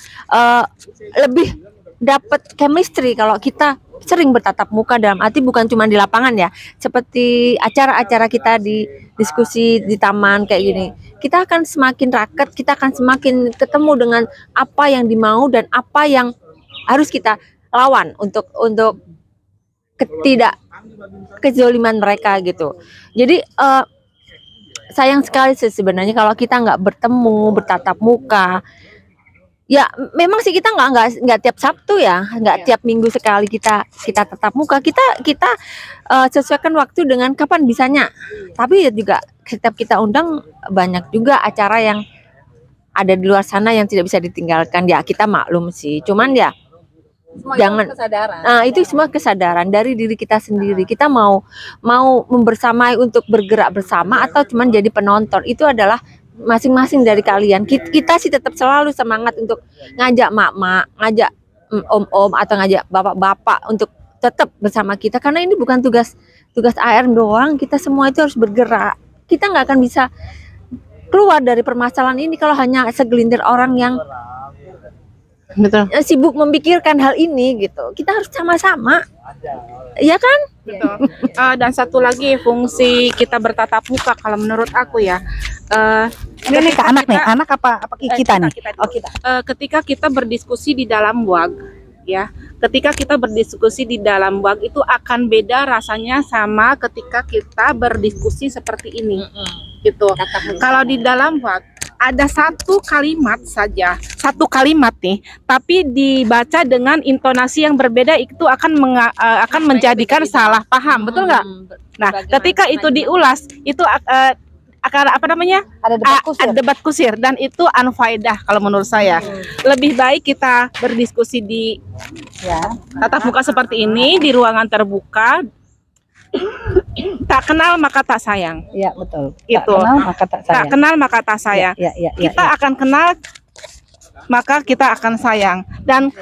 lebih dapat chemistry kalau kita sering bertatap muka, dalam arti bukan cuma di lapangan ya, seperti acara-acara kita di diskusi di taman kayak gini. Kita akan semakin raket, kita akan semakin ketemu dengan apa yang dimau dan apa yang harus kita lawan untuk kezoliman mereka gitu. Jadi sayang sekali sih sebenarnya kalau kita nggak bertemu, bertatap muka. Ya memang sih kita nggak tiap Sabtu ya, nggak tiap minggu sekali kita tatap muka. Kita sesuaikan waktu dengan kapan bisanya. Tapi ya juga setiap kita undang banyak juga acara yang ada di luar sana yang tidak bisa ditinggalkan. Ya kita maklum sih. Cuman ya jangan. Nah itu semua kesadaran dari diri kita sendiri. Kita mau membersamai untuk bergerak bersama atau cuman jadi penonton, itu adalah masing-masing dari kalian. Kita sih tetap selalu semangat untuk ngajak mak-mak, ngajak om-om atau ngajak bapak-bapak untuk tetap bersama kita, karena ini bukan tugas AR doang. Kita semua itu harus bergerak. Kita nggak akan bisa keluar dari permasalahan ini kalau hanya segelintir orang yang Betul. sibuk memikirkan hal ini gitu. Kita harus sama-sama, ya kan? Betul. Dan satu lagi fungsi kita bertatap muka kalau menurut aku ya. Ini ke anak nih, anak apa kita nih? Oh, kita. Ketika kita berdiskusi di dalam WAG, ya. Ketika kita berdiskusi di dalam WAG itu akan beda rasanya sama ketika kita berdiskusi seperti ini, gitu. Kalau di dalam WAG ada satu kalimat saja, satu kalimat nih, tapi dibaca dengan intonasi yang berbeda, itu akan menjadikan salah paham, betul nggak? Nah, ketika itu diulas, itu akan apa namanya? Ada debat kusir dan itu unfaedah kalau menurut saya. Lebih baik kita berdiskusi di tatap muka seperti ini di ruangan terbuka. Tak kenal maka tak sayang. Iya betul. Itu. Tak kenal maka tak sayang. Kita akan kenal maka kita akan sayang, dan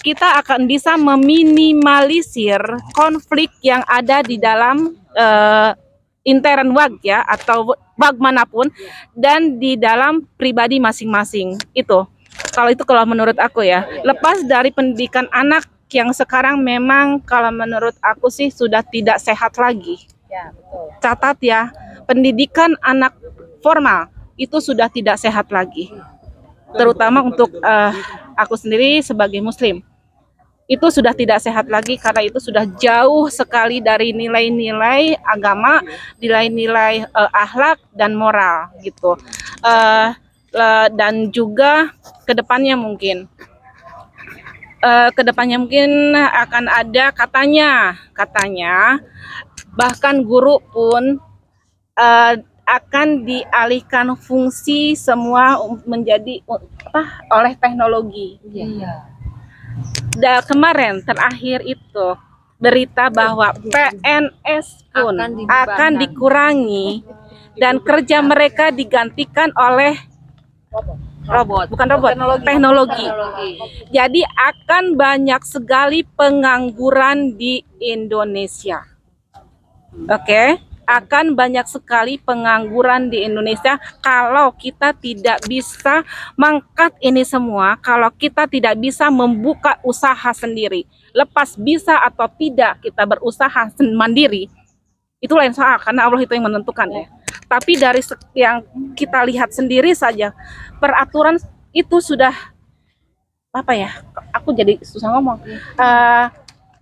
kita akan bisa meminimalisir konflik yang ada di dalam intern WAG ya, atau WAG manapun, dan di dalam pribadi masing-masing. Itu kalau menurut aku ya, lepas dari pendidikan anak yang sekarang memang kalau menurut aku sih sudah tidak sehat lagi. Ya, betul. Catat ya, pendidikan anak formal itu sudah tidak sehat lagi. Terutama untuk aku sendiri sebagai muslim. Itu sudah tidak sehat lagi karena itu sudah jauh sekali dari nilai-nilai agama, nilai-nilai akhlak dan moral gitu. Dan juga kedepannya mungkin akan ada katanya bahkan guru pun akan dialihkan fungsi semua menjadi oleh teknologi. Kemarin terakhir itu berita bahwa PNS pun akan dikurangi dan kerja mereka digantikan oleh teknologi. Jadi akan banyak sekali pengangguran di Indonesia. Oke, akan banyak sekali pengangguran di Indonesia kalau kita tidak bisa mengangkat ini semua, kalau kita tidak bisa membuka usaha sendiri. Lepas bisa atau tidak kita berusaha mandiri, itu lain soal, karena Allah itu yang menentukan ya. Tapi dari yang kita lihat sendiri saja, peraturan itu sudah aku jadi susah ngomong,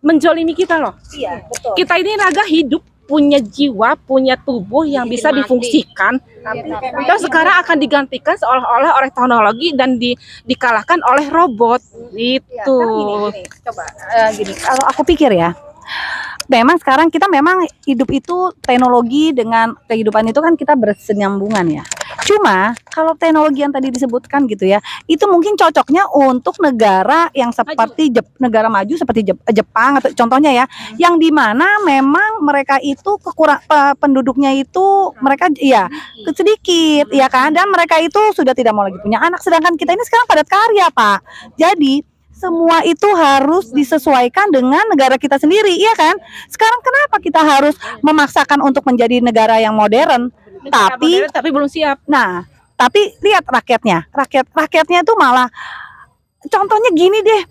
menjolimi kita loh. Iya, betul. Kita ini raga hidup, punya jiwa, punya tubuh yang bisa difungsikan. Dan sekarang akan digantikan seolah-olah oleh teknologi dan dikalahkan oleh robot. Itu. Coba gini, kalau aku pikir ya, memang sekarang kita memang hidup itu teknologi dengan kehidupan itu kan kita berkesinambungan ya. Cuma kalau teknologi yang tadi disebutkan gitu ya, itu mungkin cocoknya untuk negara yang seperti negara maju seperti Jepang atau contohnya ya, yang dimana memang mereka itu penduduknya itu mereka ya sedikit ya kan, dan mereka itu sudah tidak mau lagi punya anak, sedangkan kita ini sekarang padat karya Pak. Jadi semua itu harus disesuaikan dengan negara kita sendiri, iya kan? Sekarang kenapa kita harus memaksakan untuk menjadi negara yang modern, tapi belum siap. Nah, tapi lihat rakyatnya itu malah, contohnya gini deh,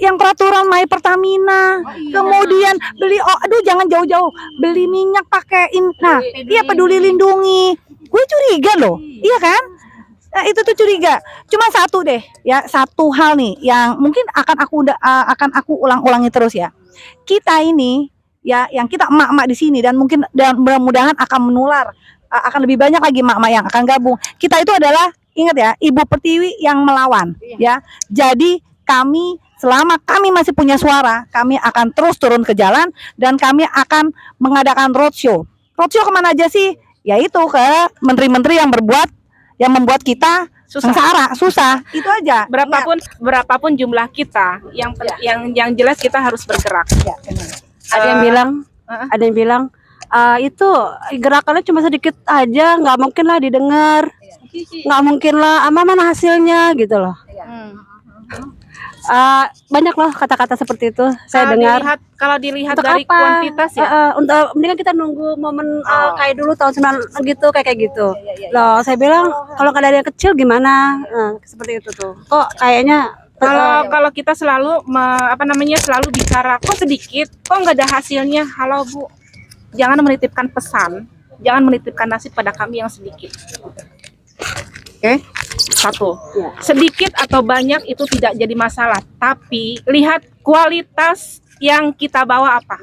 yang peraturan My Pertamina, kemudian beli, aduh jangan jauh-jauh, beli minyak pakein, nah, iya Peduli Lindungi, gue curiga loh, iya kan? Nah, itu tuh curiga. Cuma satu deh, ya satu hal nih yang mungkin akan aku ulang-ulangi terus ya. Kita ini ya, yang kita emak-emak di sini dan mungkin dan mudah-mudahan akan menular, akan lebih banyak lagi emak-emak yang akan gabung. Kita itu adalah, ingat ya, Ibu Pertiwi yang melawan, ya. Jadi selama kami masih punya suara, kami akan terus turun ke jalan dan kami akan mengadakan roadshow. Roadshow kemana aja sih? Yaitu ke menteri-menteri yang membuat kita sengsara, susah, itu aja. Berapapun jumlah kita, yang jelas kita harus bergerak. Ada yang bilang itu gerakannya cuma sedikit aja, nggak mungkin lah didengar, nggak mungkin lah, mana hasilnya gitu loh. Banyak loh kata-kata seperti itu saya dengar. Kalau dilihat Untuk dari apa? kuantitas ya, Untuk mendingan kita nunggu momen kayak dulu tahun 9 gitu, kayak gitu. Loh, saya bilang kalau nggak ada yang kecil gimana? Seperti itu tuh. Kok kayaknya kalau kita selalu selalu bicara kok sedikit, kok nggak ada hasilnya. Halo Bu, jangan menitipkan pesan, jangan menitipkan nasib pada kami yang sedikit. Oke? Satu, sedikit atau banyak itu tidak jadi masalah, tapi lihat kualitas yang kita bawa apa.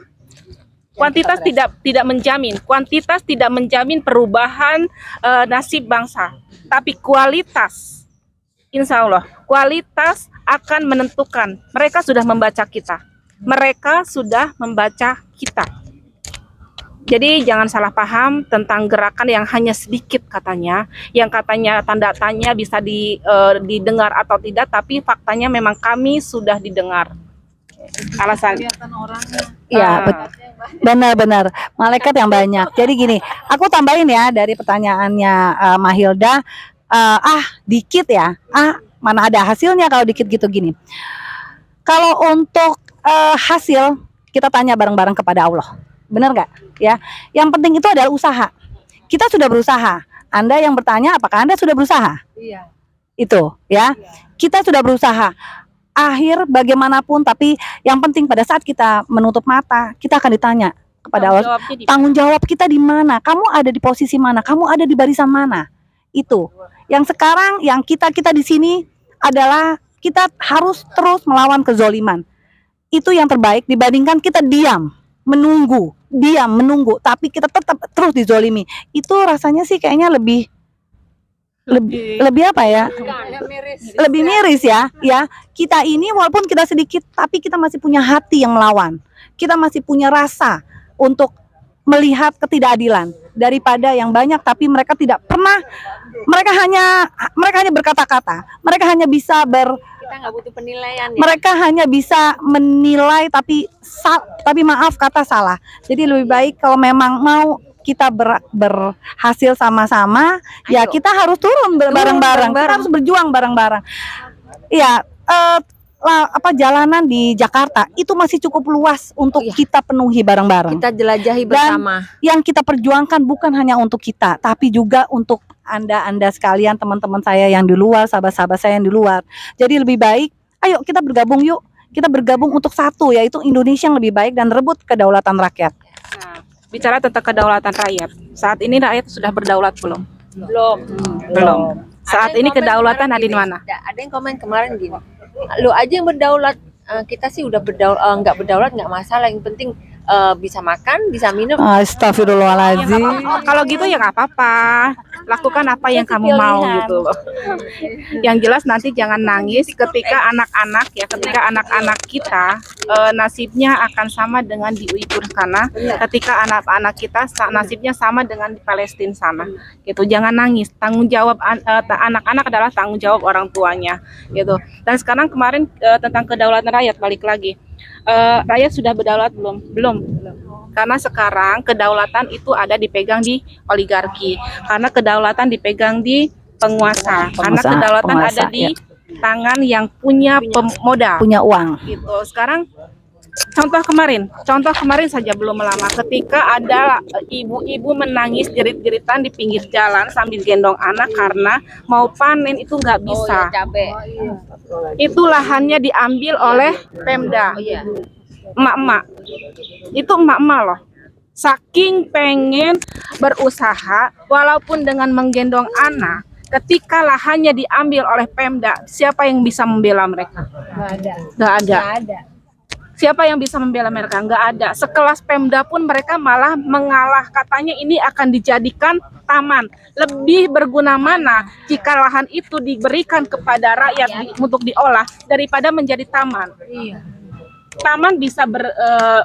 Kuantitas tidak menjamin, kuantitas tidak menjamin perubahan nasib bangsa, tapi kualitas, insya Allah, kualitas akan menentukan. Mereka sudah membaca kita, mereka sudah membaca kita. Jadi jangan salah paham tentang gerakan yang hanya sedikit katanya, yang katanya tanda tanya bisa didengar atau tidak, tapi faktanya memang kami sudah didengar. Alasan. Iya, benar-benar malaikat yang banyak. Jadi gini, aku tambahin ya dari pertanyaannya Mahilda, dikit ya, mana ada hasilnya kalau dikit gitu gini. Kalau untuk hasil kita tanya bareng-bareng kepada Allah, benar nggak? Ya, yang penting itu adalah usaha. Kita sudah berusaha. Anda yang bertanya, apakah Anda sudah berusaha? Iya. Itu, ya. Kita sudah berusaha. Akhir bagaimanapun, tapi yang penting pada saat kita menutup mata, kita akan ditanya kepada Allah, tanggung jawab kita di mana? Kamu ada di posisi mana? Kamu ada di barisan mana? Itu. Yang sekarang, yang kita di sini adalah kita harus terus melawan kezoliman. Itu yang terbaik dibandingkan kita diam, menunggu, tapi kita tetap terus dizolimi. Itu rasanya sih kayaknya lebih apa ya? Lebih miris ya. Ya, kita ini walaupun kita sedikit, tapi kita masih punya hati yang melawan. Kita masih punya rasa untuk melihat ketidakadilan daripada yang banyak, tapi mereka tidak pernah. Mereka hanya berkata-kata. Mereka hanya bisa Kita nggak butuh penilaian ya. mereka hanya bisa menilai, tapi maaf kata salah. Jadi lebih baik kalau memang mau kita berhasil sama-sama, ya kita harus turun bareng-bareng. Kita harus berjuang bareng-bareng. Iya, jalanan di Jakarta itu masih cukup luas untuk kita penuhi bareng-bareng. Kita jelajahi bersama. Dan yang kita perjuangkan bukan hanya untuk kita, tapi juga untuk Anda sekalian, teman-teman saya yang di luar, sahabat-sahabat saya yang di luar. Jadi lebih baik, ayo kita bergabung yuk. Kita bergabung untuk satu, yaitu Indonesia yang lebih baik dan rebut kedaulatan rakyat. Nah, bicara tentang kedaulatan rakyat, saat ini rakyat sudah berdaulat belum? Belum. Saat ini kedaulatan ada di mana? Ada yang komen kemarin gini, lo aja yang berdaulat, kita sih udah nggak berdaulat nggak masalah, yang penting bisa makan, bisa minum. Astagfirullahaladzim. Kalau gitu ya nggak apa-apa. Lakukan apa yang kamu mau gitu loh. Yang jelas nanti jangan nangis ketika anak-anak kita nasibnya akan sama dengan di Uighur sana. Ketika anak-anak kita nasibnya sama dengan di Palestina sana. Gitu. Jangan nangis. Tanggung jawab anak-anak adalah tanggung jawab orang tuanya. Gitu. Dan sekarang kemarin tentang kedaulatan rakyat balik lagi. Rakyat sudah berdaulat belum? Belum. Karena sekarang kedaulatan itu ada dipegang di oligarki. Karena kedaulatan dipegang di penguasa. Karena kedaulatan ada di tangan yang punya modal. Punya uang. Gitu. Sekarang contoh kemarin saja belum lama ketika ada ibu-ibu menangis jerit-jeritan di pinggir jalan sambil gendong anak karena mau panen itu nggak bisa. Itu lahannya diambil oleh Pemda. Emak-emak. Itu emak-emak loh. Saking pengen berusaha walaupun dengan menggendong anak, ketika lahannya diambil oleh Pemda, siapa yang bisa membela mereka? Nggak ada. Siapa yang bisa membela mereka? Nggak ada. Sekelas Pemda pun mereka malah mengalah. Katanya ini akan dijadikan taman. Lebih berguna mana jika lahan itu diberikan kepada rakyat untuk diolah daripada menjadi taman? Taman bisa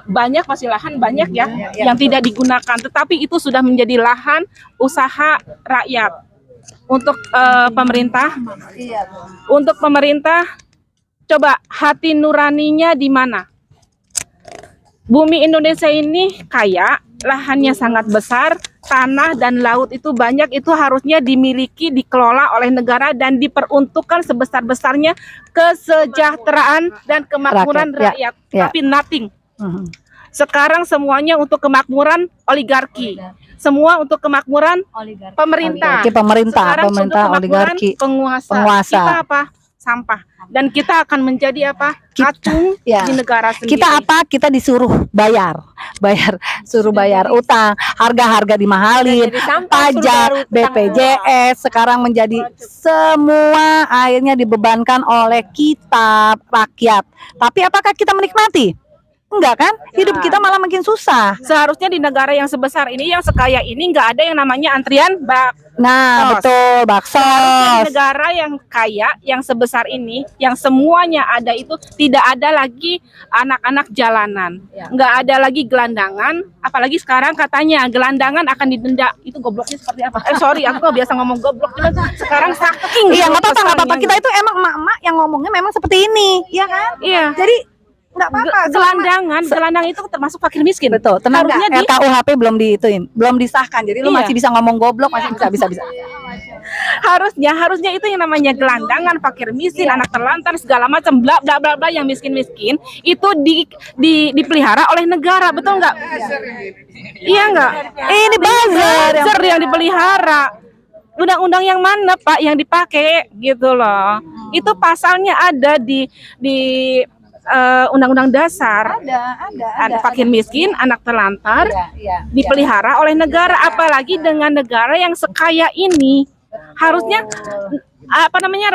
banyak, masih lahan banyak ya yang tidak digunakan. Tetapi itu sudah menjadi lahan usaha rakyat. Untuk pemerintah, coba hati nuraninya di mana? Bumi Indonesia ini kaya, lahannya sangat besar, tanah dan laut itu banyak, itu harusnya dimiliki, dikelola oleh negara dan diperuntukkan sebesar-besarnya kesejahteraan dan kemakmuran rakyat. Tapi nothing. Sekarang semuanya untuk kemakmuran oligarki. Semua untuk kemakmuran pemerintah. Pemerintah Sekarang oligarki. Penguasa. Kita apa? Sampah. Dan kita akan menjadi apa? Kacung di negara sendiri. Kita apa? Kita disuruh bayar, suruh bayar utang, harga-harga dimahalin, pajak, BPJS sekarang menjadi semua akhirnya dibebankan oleh kita rakyat. Tapi apakah kita menikmati? Enggak kan? Hidup kita malah makin susah. Seharusnya di negara yang sebesar ini, yang sekaya ini, nggak ada yang namanya antrian Betul, bakso. Di negara yang kaya, yang sebesar ini, yang semuanya ada itu, tidak ada lagi anak-anak jalanan. Nggak ada lagi gelandangan, apalagi sekarang katanya gelandangan akan didenda. Itu gobloknya seperti apa? Sorry, aku nggak biasa ngomong goblok, cuman sekarang saking. Iya, nggak apa-apa. Kita itu emang emak-emak yang ngomongnya memang seperti ini, ya kan? Iya. Jadi nggak apa-apa. Gelandang itu termasuk fakir miskin. Betul. Tenang, harusnya RKUHP belum disahkan. Jadi lu masih bisa ngomong goblok, masih bisa. Harusnya itu yang namanya gelandangan, fakir miskin, anak terlantar, segala macam bla bla bla yang miskin itu dipelihara oleh negara, betul nggak? Iya nggak? Ini buzzer yang dipelihara. Undang-undang yang mana Pak yang dipakai gitu loh? Itu pasalnya ada di Undang-Undang Dasar. Ada fakir miskin, anak terlantar, dipelihara oleh negara. Apalagi dengan negara yang sekaya ini, harusnya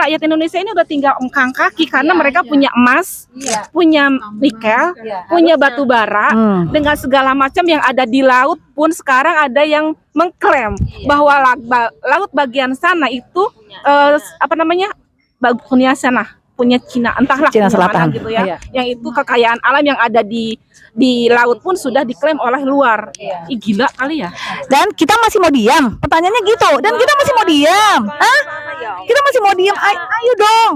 rakyat Indonesia ini udah tinggal ongkang kaki karena mereka punya emas, punya nikel, punya batu bara, dengan segala macam yang ada di laut pun sekarang ada yang mengklaim bahwa laut bagian sana itu punya sana. Punya Cina, entahlah Cina Selatan gitu ya. Yang itu kekayaan alam yang ada di laut pun sudah diklaim oleh luar. Gila kali ya. Dan kita masih mau diam. Pertanyaannya gitu. Dan kita masih mau diam. Hah? Kita masih mau diam. Ayo dong.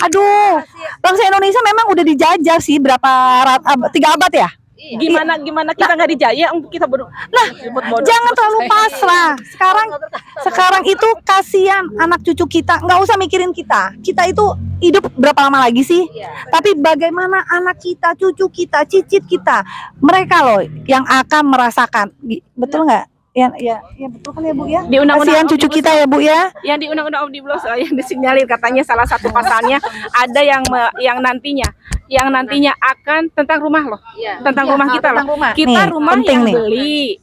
Aduh. Bangsa Indonesia memang udah dijajah sih 3 abad ya? Gimana kita nggak dijaya, kita jangan terlalu pasrah. Sekarang itu kasihan anak cucu kita, nggak usah mikirin kita itu hidup berapa lama lagi sih, tapi bagaimana anak kita, cucu kita, cicit kita, mereka loh yang akan merasakan. Betul nggak? Ya betul kan ya Bu ya. Di undang-undang kasihan cucu kita ya Bu ya. Yang di undang-undang Omnibus yang disinyalir katanya salah satu pasalnya ada yang nantinya akan tentang rumah loh. Tentang rumah kita loh. Kita Nih, rumah yang beli.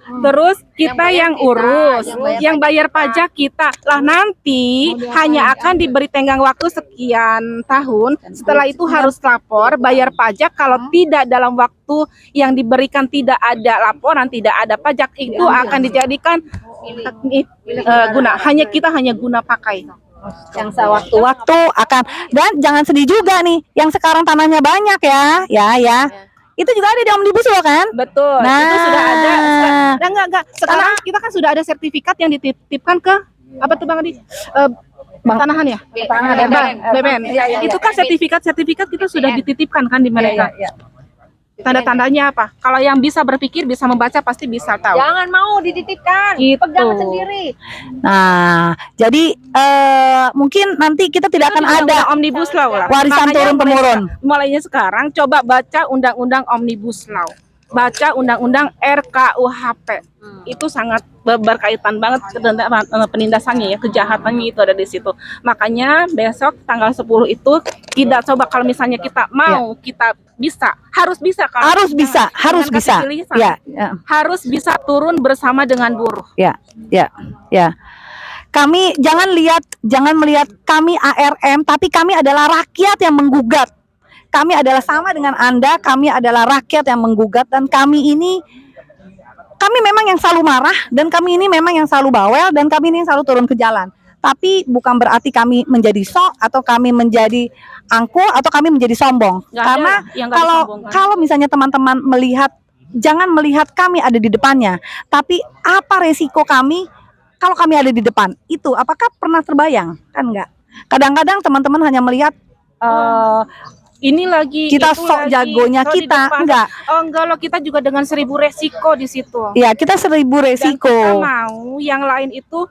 Terus kita yang urus, yang bayar pajak kita. Lah nanti hanya akan diberi tenggang waktu sekian tahun. Setelah itu harus lapor, bayar pajak. Kalau tidak dalam waktu yang diberikan tidak ada laporan, tidak ada pajak, itu akan dijadikan hanya guna pakai. Yang sewaktu-waktu akan, dan jangan sedih juga nih yang sekarang tanahnya banyak ya. Itu juga ada di Omnibus Law kan? Betul. Nah. Itu sudah ada. Enggak. Sekarang kita kan sudah ada sertifikat yang dititipkan ke apa tuh Bang Adi? Tanahan ya? BBN. Itu kan sertifikat kita sudah dititipkan kan di mereka. Tanda-tandanya apa? Kalau yang bisa berpikir, bisa membaca, pasti bisa tahu. Jangan mau dititipkan, Gitu. pegang sendiri. Nah, jadi mungkin nanti kita tidak akan ada Omnibus Law lah. warisan Makanya turun-temurun. mulainya sekarang coba baca undang-undang Omnibus Law. Baca undang-undang RKUHP. Itu sangat berkaitan banget dengan penindasannya ya, kejahatannya itu ada di situ. Makanya besok tanggal 10 itu kita coba, kalau misalnya kita mau, kita bisa, harus bisa kalau Harus bisa. Ya. harus bisa turun bersama dengan buruh. Ya. Kami jangan melihat kami ARM, tapi kami adalah rakyat yang menggugat. Kami adalah sama dengan Anda, kami adalah rakyat yang menggugat, dan kami memang yang selalu marah, dan kami ini memang yang selalu bawel, dan kami ini yang selalu turun ke jalan. Tapi bukan berarti kami menjadi sok, atau kami menjadi angkuh, atau kami menjadi sombong. Nggak ada Karena yang nggak disombongkan. kalau misalnya teman-teman jangan melihat kami ada di depannya, tapi apa resiko kami kalau kami ada di depan. Itu apakah pernah terbayang? Kan enggak. Kadang-kadang teman-teman hanya melihat Ini lagi kita itu sok lagi, jagonya sok di kita, depan. enggak. Enggak loh, kita juga dengan 1000 resiko di situ. Ya, kita 1000 Dan resiko. kita mau yang lain itu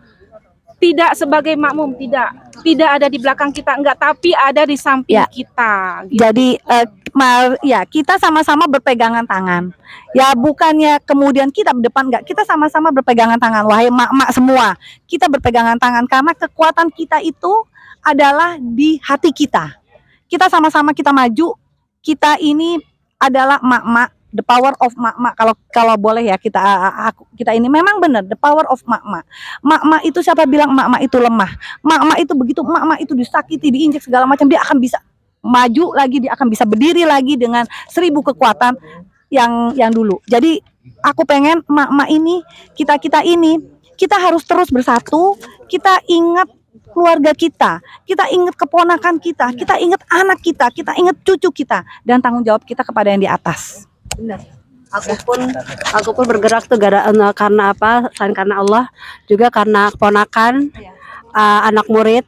tidak sebagai makmum, tidak ada di belakang kita, enggak, tapi ada di samping Ya. kita. Gitu. Jadi kita sama-sama berpegangan tangan. Ya, bukannya kemudian kita depan, enggak. Kita sama-sama berpegangan tangan. Wahai mak-mak semua, kita berpegangan tangan karena kekuatan kita itu adalah di hati kita. Kita sama-sama kita maju. Kita ini adalah mak-mak, the power of mak-mak. Kalau boleh ya, kita ini memang benar the power of mak-mak. Mak-mak itu, siapa bilang mak-mak itu lemah? Mak-mak itu begitu mak-mak itu disakiti, diinjak segala macam, dia akan bisa maju lagi, dia akan bisa berdiri lagi dengan 1000 kekuatan yang dulu. Jadi aku pengen mak-mak ini, kita ini, kita harus terus bersatu. Kita ingat keluarga kita ingat keponakan kita ingat anak kita ingat cucu kita, dan tanggung jawab kita kepada yang di atas. Benar. Aku pun bergerak tuh karena apa? Selain karena Allah, juga karena keponakan, anak murid,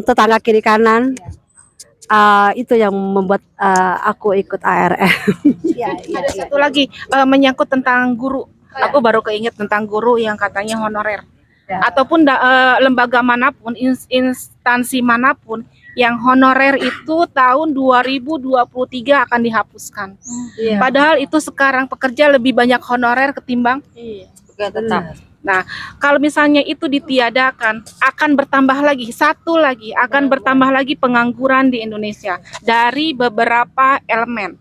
tetangga kiri kanan. Itu yang membuat aku ikut ARM. Ada satu lagi menyangkut tentang guru. Aku baru keinget tentang guru yang katanya honorer. Ataupun lembaga manapun, instansi manapun yang honorer itu tahun 2023 akan dihapuskan. Padahal itu sekarang pekerja lebih banyak honorer ketimbang Tetap. Nah, kalau misalnya itu ditiadakan, akan bertambah lagi pengangguran di Indonesia dari beberapa elemen.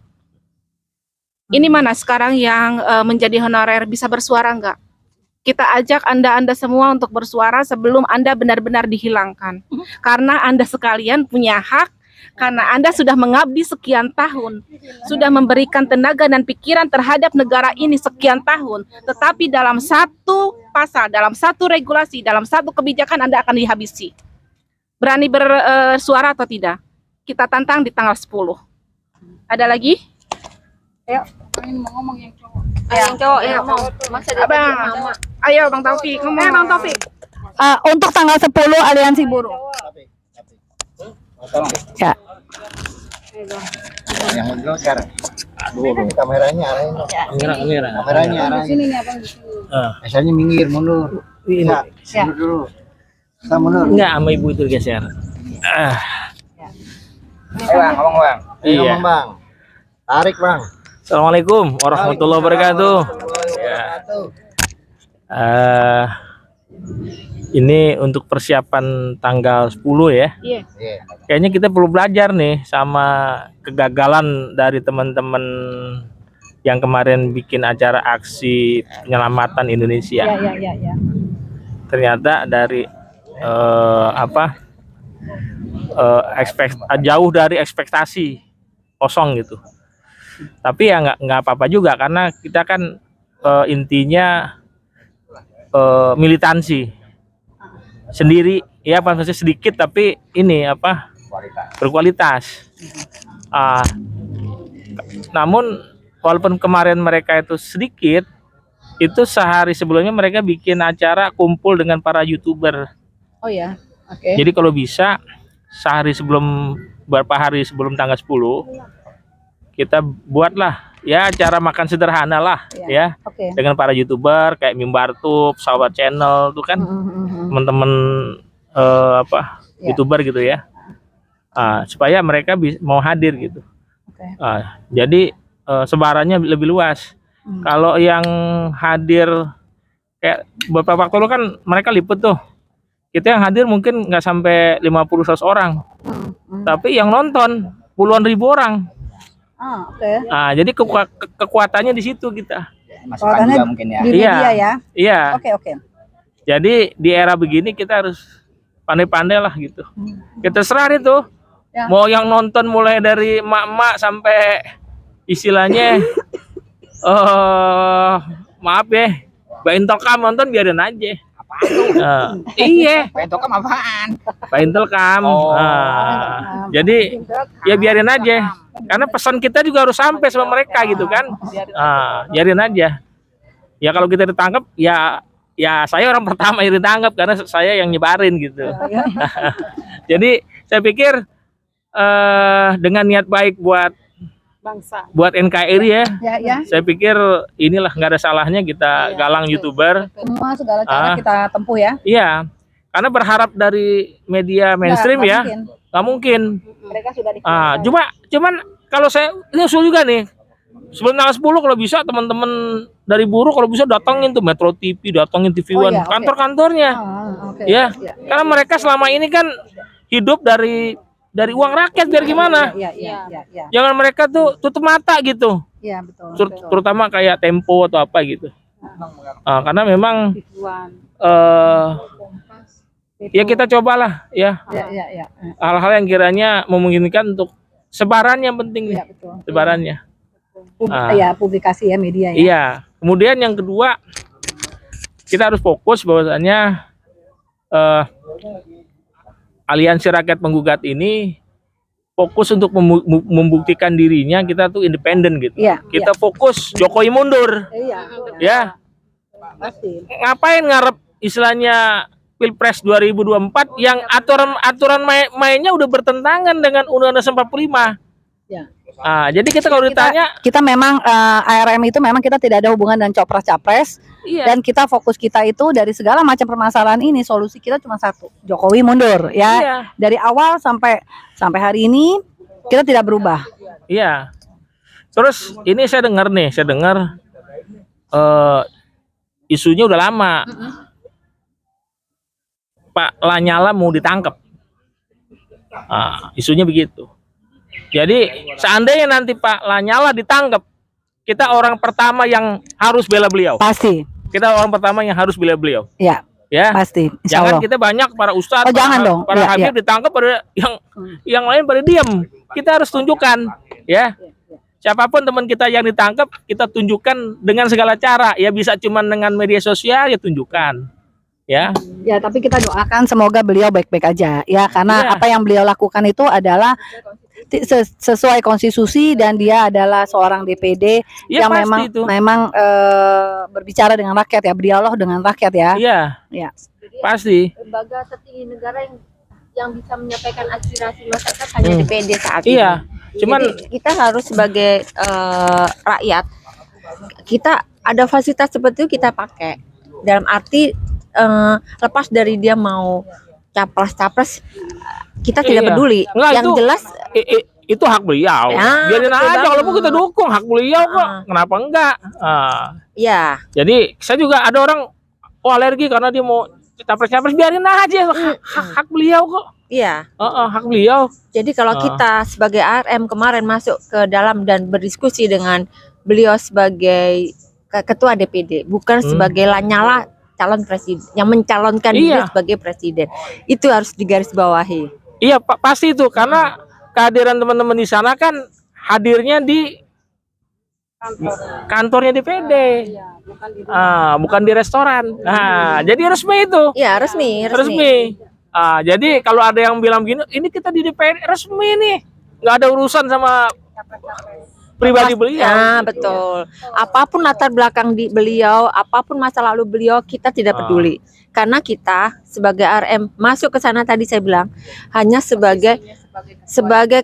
Ini mana sekarang yang menjadi honorer bisa bersuara enggak? Kita ajak Anda semua untuk bersuara sebelum Anda benar-benar dihilangkan. Karena Anda sekalian punya hak, karena Anda sudah mengabdi sekian tahun, sudah memberikan tenaga dan pikiran terhadap negara ini sekian tahun, tetapi dalam satu pasal, dalam satu regulasi, dalam satu kebijakan Anda akan dihabisi. Berani bersuara atau tidak? Kita tantang di tanggal 10. Ada lagi? Ayo. Yang cowok ya mau. Masa dia Abang. mama. Ayo Bang Taufik, ngomong. Bang Taufik. Untuk tanggal 10 aliansi buruh. Ya. Yang menjual sekarang. Kameranya arahin. Kameranya arahin. Biasanya minggir, mundur. Ini Mundur dulu. Kita mundur. enggak sama ibu itu geser. Bang, ngomong bang. Iya. Ngomong bang. Tarik bang. Assalamualaikum warahmatullahi wabarakatuh. Ya. Ini untuk persiapan tanggal 10 ya. Iya. Iya. Kayaknya kita perlu belajar nih sama kegagalan dari teman-teman yang kemarin bikin acara aksi penyelamatan Indonesia. Ya. Ternyata dari jauh dari ekspektasi, kosong gitu. Tapi ya nggak apa-apa juga karena kita kan intinya militansi sendiri ya, maksudnya sedikit tapi ini berkualitas. Namun walaupun kemarin mereka itu sedikit, itu sehari sebelumnya mereka bikin acara kumpul dengan para YouTuber. Oh ya, oke. Jadi kalau bisa beberapa hari sebelum tanggal 10 kita buatlah ya acara makan sederhana lah ya, Oke. dengan para YouTuber kayak Mimbartub, Sahabat Channel tuh kan teman-teman YouTuber gitu ya. Supaya mereka mau hadir gitu. Jadi sebarannya lebih luas. Kalau yang hadir kayak beberapa waktu lalu kan mereka liput tuh. Kita yang hadir mungkin nggak sampai 50-100 orang. Tapi yang nonton puluhan ribu orang. Oke. Jadi kekuatannya di situ kita. Masukan juga mungkin ya. Di media ya. Iya. Oke. Jadi di era begini kita harus pandai-pandai lah gitu. Kita serah itu. Ya. Mau yang nonton mulai dari emak-emak sampai istilahnya maaf ya, Mbak Intokam nonton biarin aja. Iya. Mbak Intokam apaan? Mbak Intokam. Jadi ya biarin aja. Karena pesan kita juga harus sampai sama mereka gitu kan. Biarin aja. Ya kalau kita ditangkap ya saya orang pertama yang ditangkap karena saya yang nyebarin gitu. Jadi saya pikir dengan niat baik buat Bangsa. buat NKRI ya. Ya. Saya pikir inilah nggak ada salahnya kita galang YouTuber. Semua segala cara kita tempuh ya. Iya. Karena berharap dari media mainstream Nggak ya mungkin. nggak mungkin. Mereka sudah di Cuman kalau saya ini usul juga nih. Sebelum tanggal 10 kalau bisa teman-teman dari buruh kalau bisa datangin tuh Metro TV, datangin TV One, iya, oke. kantor-kantornya. Oke. Ya. Karena mereka selama ini kan hidup dari uang rakyat biar gimana? Iya. Jangan mereka tuh tutup mata gitu. Iya, betul. Terutama kayak Tempo atau apa gitu. Karena memang ya kita cobalah ya Iya. hal-hal yang kiranya memungkinkan untuk sebaran yang penting nih. Iya, betul. Sebarannya. Publikasi ya, media ya. Iya. Kemudian yang kedua kita harus fokus bahwasannya Aliansi Rakyat Penggugat ini fokus untuk membuktikan dirinya kita tuh independen gitu. Iya. Kita fokus Jokowi mundur. Iya. Ya. Pasti. Ngapain ngarep istilahnya Pilpres 2024 yang aturan mainnya udah bertentangan dengan Undang-Undang 45. Ya. Jadi kita kalau ditanya Kita memang ARM itu memang kita tidak ada hubungan dengan copres-capres. iya, Dan kita fokus kita itu dari segala macam permasalahan ini solusi kita cuma satu, Jokowi mundur ya. iya, Dari awal sampai hari ini kita tidak berubah. iya. Terus ini saya dengar isunya udah lama. Pak Lanyala mau ditangkap. Isunya begitu. Jadi seandainya nanti Pak Lanyala ditangkap, kita orang pertama yang harus bela beliau. Pasti. Kita orang pertama yang harus bela beliau. Ya, Ya. pasti. Insya Jangan Allah. kita banyak para ustadz, Jangan dong. para Iya, habib ditangkap pada yang lain pada diam. Kita harus tunjukkan, ya. Siapapun teman kita yang ditangkap, kita tunjukkan dengan segala cara. Ya bisa cuman dengan media sosial, ya tunjukkan. Ya. Ya, tapi kita doakan semoga beliau baik-baik aja ya, karena Iya. apa yang beliau lakukan itu adalah sesuai konstitusi dan dia adalah seorang DPD Ya, yang pasti itu. memang berbicara dengan rakyat ya, berdialog dengan rakyat ya. Iya. Ya. Pasti. Lembaga tertinggi negara yang bisa menyampaikan aspirasi masyarakat hanya DPD saat ini. Iya. Cuman Jadi kita harus sebagai rakyat, kita ada fasilitas seperti itu kita pakai. Dalam arti lepas dari dia mau capres, kita tidak Iya. peduli. Enggak, Yang itu- jelas itu hak beliau. Ya, Biarin betul aja banget. kalau mau kita dukung hak beliau kok. Ah. Kenapa enggak? ya Jadi saya juga ada orang alergi karena dia mau capres-capres, biarin aja hak beliau kok. iya. Hak beliau. Jadi kalau kita sebagai ARM kemarin masuk ke dalam dan berdiskusi dengan beliau sebagai ketua DPD, bukan sebagai lanyala calon presiden yang mencalonkan diri sebagai presiden. Itu harus digarisbawahi. Iya Pak, pasti itu karena kehadiran teman-teman di sana kan hadirnya di kantornya DPD, bukan di restoran. Nah, jadi resmi itu. Iya, resmi. Jadi kalau ada yang bilang gini, ini kita di DPD resmi nih, nggak ada urusan sama pribadi beliau. Nah, betul. Apapun latar belakang beliau, apapun masa lalu beliau, kita tidak peduli. Karena kita sebagai RM masuk ke sana tadi saya bilang hanya sebagai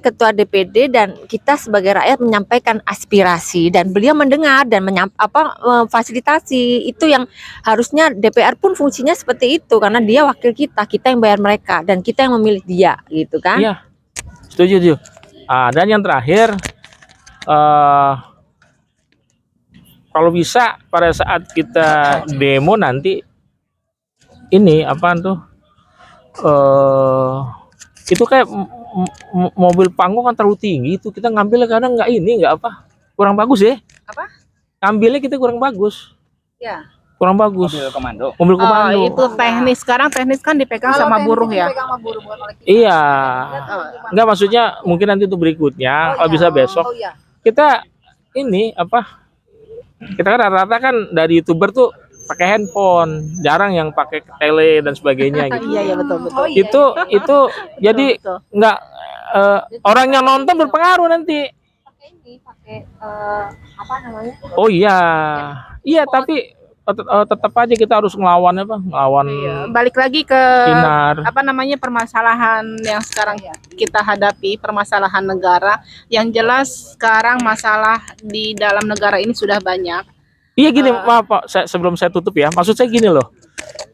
ketua DPD dan kita sebagai rakyat menyampaikan aspirasi dan beliau mendengar dan memfasilitasi. Itu yang harusnya DPR pun fungsinya seperti itu karena dia wakil kita yang bayar mereka dan kita yang memilih dia, gitu kan? Iya, setuju. Dan yang terakhir, kalau bisa pada saat kita demo nanti ini apaan tuh? Itu kayak mobil panggung kan terlalu tinggi itu kita ngambilnya kadang nggak kurang bagus ya. Apa? Ngambilnya kita kurang bagus. Ya. Kurang bagus. Mobil komando. Itu teknis. Sekarang teknis kan dipegang sama buruh ya. Iya. Enggak, maksudnya mungkin nanti untuk berikutnya kalau bisa besok kita ini kita kan rata-rata kan dari YouTuber tuh pakai handphone, jarang yang pakai tele dan sebagainya gitu. Iya betul. Itu jadi nggak orang yang nonton berpengaruh nanti. Apa namanya? Oh iya tapi tetap aja kita harus ngelawan Balik lagi ke Sinar. Permasalahan yang sekarang kita hadapi, permasalahan negara. Yang jelas sekarang masalah di dalam negara ini sudah banyak. Iya gini, maaf Pak, sebelum saya tutup ya, maksud saya gini loh,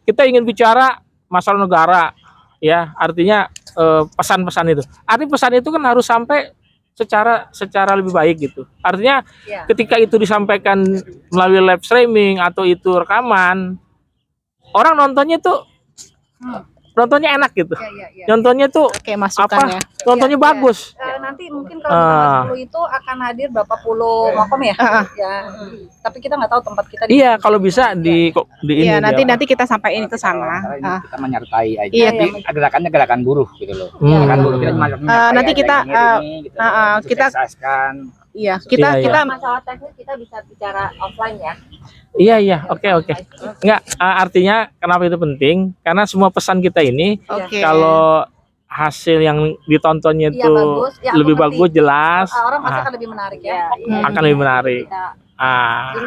kita ingin bicara masalah negara, ya, artinya pesan-pesan itu. Artinya pesan itu kan harus sampai secara lebih baik gitu. Artinya ketika itu disampaikan melalui live streaming atau itu rekaman, orang nontonnya tuh nontonnya enak gitu. Nontonnya tuh masukan nontonnya bagus. Nanti mungkin kalau tanggal 10 itu akan hadir berapa puluh makom ya? Tapi kita nggak tahu tempat kita. Iya, kalau bisa di ini. Iya, nanti kita sampaikan itu sana. Kita menyertai aja. Iya, Gerakannya gerakan buruh gitu loh. Gerakan buruh kita nanti kita kita masalah teknis kita bisa bicara offline ya. Iya, oke. Enggak, artinya kenapa itu penting? Karena semua pesan kita ini kalau hasil yang ditontonnya itu lebih bagus, jelas, Orang pasti akan lebih menarik ya. akan lebih menarik.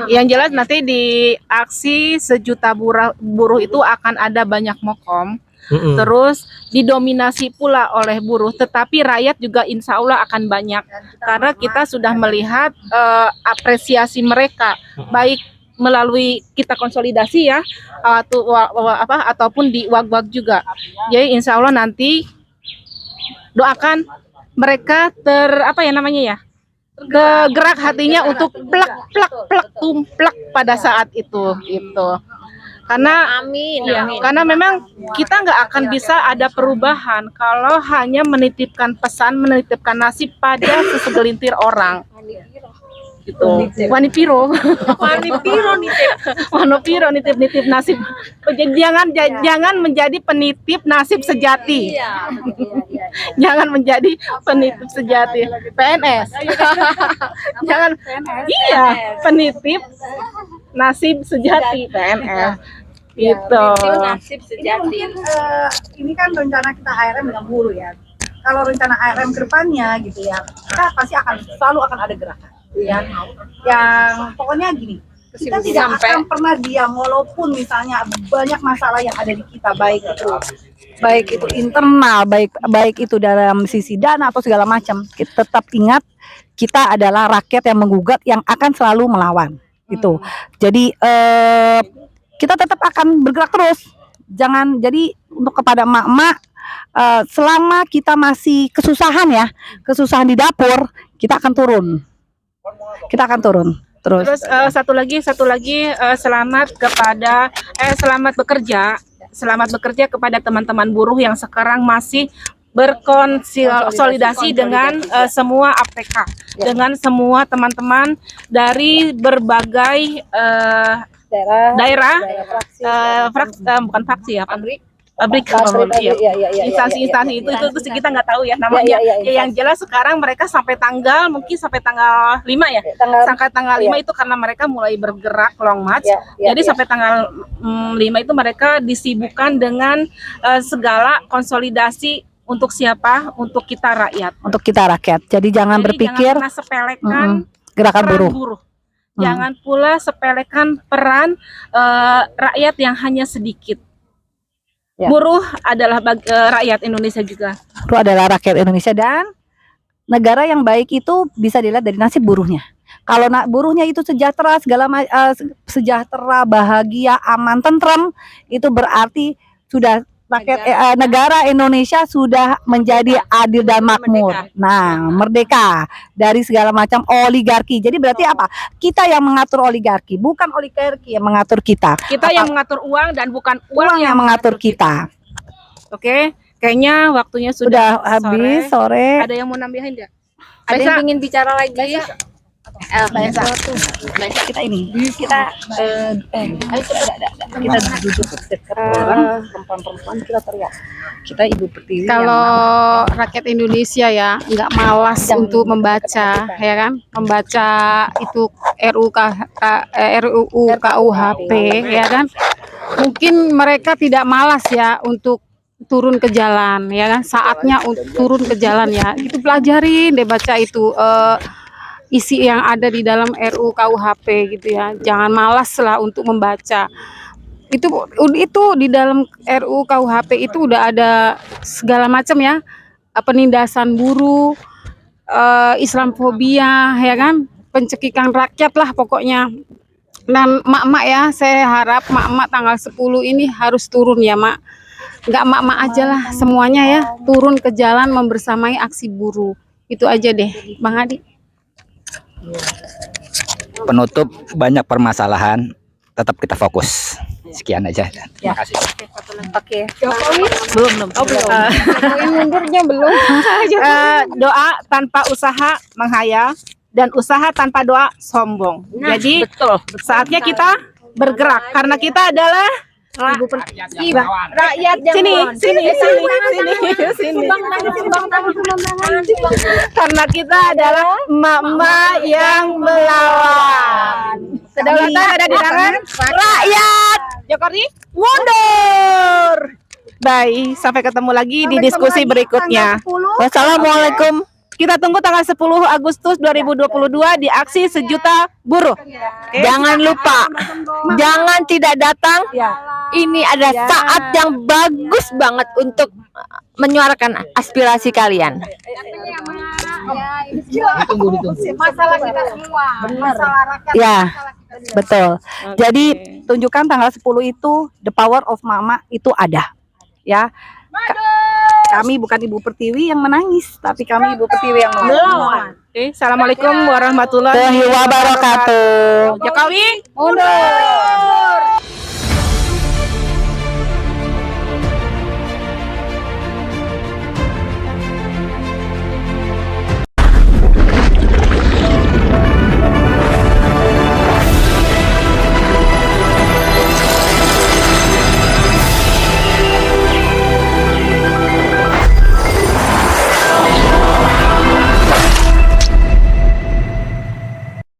Yang jelas nanti di aksi sejuta buruh itu akan ada banyak mokom. Terus didominasi pula oleh buruh, tetapi rakyat juga insya Allah akan banyak karena kita sudah melihat apresiasi mereka baik melalui kita konsolidasi ya ataupun di wag-wag juga. Jadi insya Allah nanti doakan mereka kegerak hatinya untuk plak tumplak pada saat itu gitu. Karena amin. Karena memang kita nggak akan bisa ada perubahan kalau hanya menitipkan pesan, menitipkan nasib pada segelintir orang. Gitu. Wanipiro nitip nasib. Jangan menjadi penitip nasib sejati. Jangan menjadi penitip sejati PNS. Jangan penitip nasib sejati PNS. Gitu. Nasib sejati. Ini kan rencana kita ARM dengan buruh ya. Kalau rencana ARM ke depannya gitu ya, kita pasti selalu akan ada gerakan. Ya, yang pokoknya gini, kita tidak akan pernah diam walaupun misalnya banyak masalah yang ada di kita, baik itu internal, baik itu dalam sisi dana atau segala macam. Kita tetap ingat kita adalah rakyat yang menggugat, yang akan selalu melawan itu. Jadi kita tetap akan bergerak terus. Jangan, jadi untuk kepada emak-emak, selama kita masih kesusahan di dapur, kita akan turun. Terus satu lagi selamat bekerja kepada teman-teman buruh yang sekarang masih berkonsolidasi dengan semua APK, dengan semua teman-teman dari berbagai daerah, bukan fraksi ya, pabrik, instansi-instansi itu kita nggak tahu ya namanya. Yang jelas sekarang mereka sampai tanggal 5 ya, sampai tanggal 5 itu karena mereka mulai bergerak long march. Jadi sampai tanggal 5 itu mereka disibukkan dengan segala konsolidasi untuk siapa? Untuk kita rakyat. Untuk kita rakyat. Jadi jangan berpikir jangan pernah sepelekan gerakan peran buruh. Jangan pula sepelekan peran rakyat yang hanya sedikit. Buruh adalah rakyat Indonesia juga. Buruh adalah rakyat Indonesia, dan negara yang baik itu bisa dilihat dari nasib buruhnya. Kalau buruhnya itu sejahtera, sejahtera, bahagia, aman, tentram, itu berarti sudah rakyat negara Indonesia sudah menjadi adil dan makmur. Nah, merdeka dari segala macam oligarki. Jadi berarti apa? Kita yang mengatur oligarki, bukan oligarki yang mengatur kita. Kita yang mengatur uang dan bukan uang yang mengatur kita. Oke, kayaknya waktunya sudah habis sore. Ada yang mau nambahin nggak? Ada yang ingin bicara lagi? Kita ini kita kita duduk dekat orang, perempuan kita teriak, kita Ibu Pertiwi. Kalau rakyat Indonesia ya nggak malas untuk membaca, ya kan, membaca itu RUU KUHP, ya kan, mungkin mereka tidak malas ya untuk turun ke jalan, ya kan, saatnya untuk turun ke jalan ya, itu pelajarin deh, baca itu isi yang ada di dalam RUU KUHP gitu ya, jangan malas lah untuk membaca. Itu di dalam RUU KUHP itu udah ada segala macam ya, penindasan buruh, Islamfobia, ya kan, pencekikan rakyat lah pokoknya. Dan mak-mak ya, saya harap mak-mak tanggal 10 ini harus turun ya mak, nggak mak-mak aja lah, semuanya ya turun ke jalan membersamai aksi buruh. Itu aja deh Bang Adi. Penutup, banyak permasalahan, tetap kita fokus. Sekian aja. Terima kasih. Oke. Belum. Mundurnya belum. Doa tanpa usaha menghayal dan usaha tanpa doa sombong. Jadi Betul. saatnya kita bergerak karena kita adalah rakyat. Sini. Karena kita adalah emak-emak yang melawan. Kedaulatan ada di tangan rakyat. Jokowi mundur. Baik, sampai ketemu lagi di diskusi berikutnya. Wassalamualaikum. Kita tunggu tanggal 10 Agustus 2022 di aksi sejuta buruh. Jangan lupa, jangan tidak datang. Ini ada saat yang bagus banget untuk menyuarakan aspirasi kalian. Masalah kita semua, masalah rakyat. Ya, betul. Jadi tunjukkan tanggal 10 itu the power of mama itu ada. Ya. Kami bukan Ibu Pertiwi yang menangis, tapi kami Ibu Pertiwi yang melawan. Assalamualaikum warahmatullahi wabarakatuh. Jokowi mundur.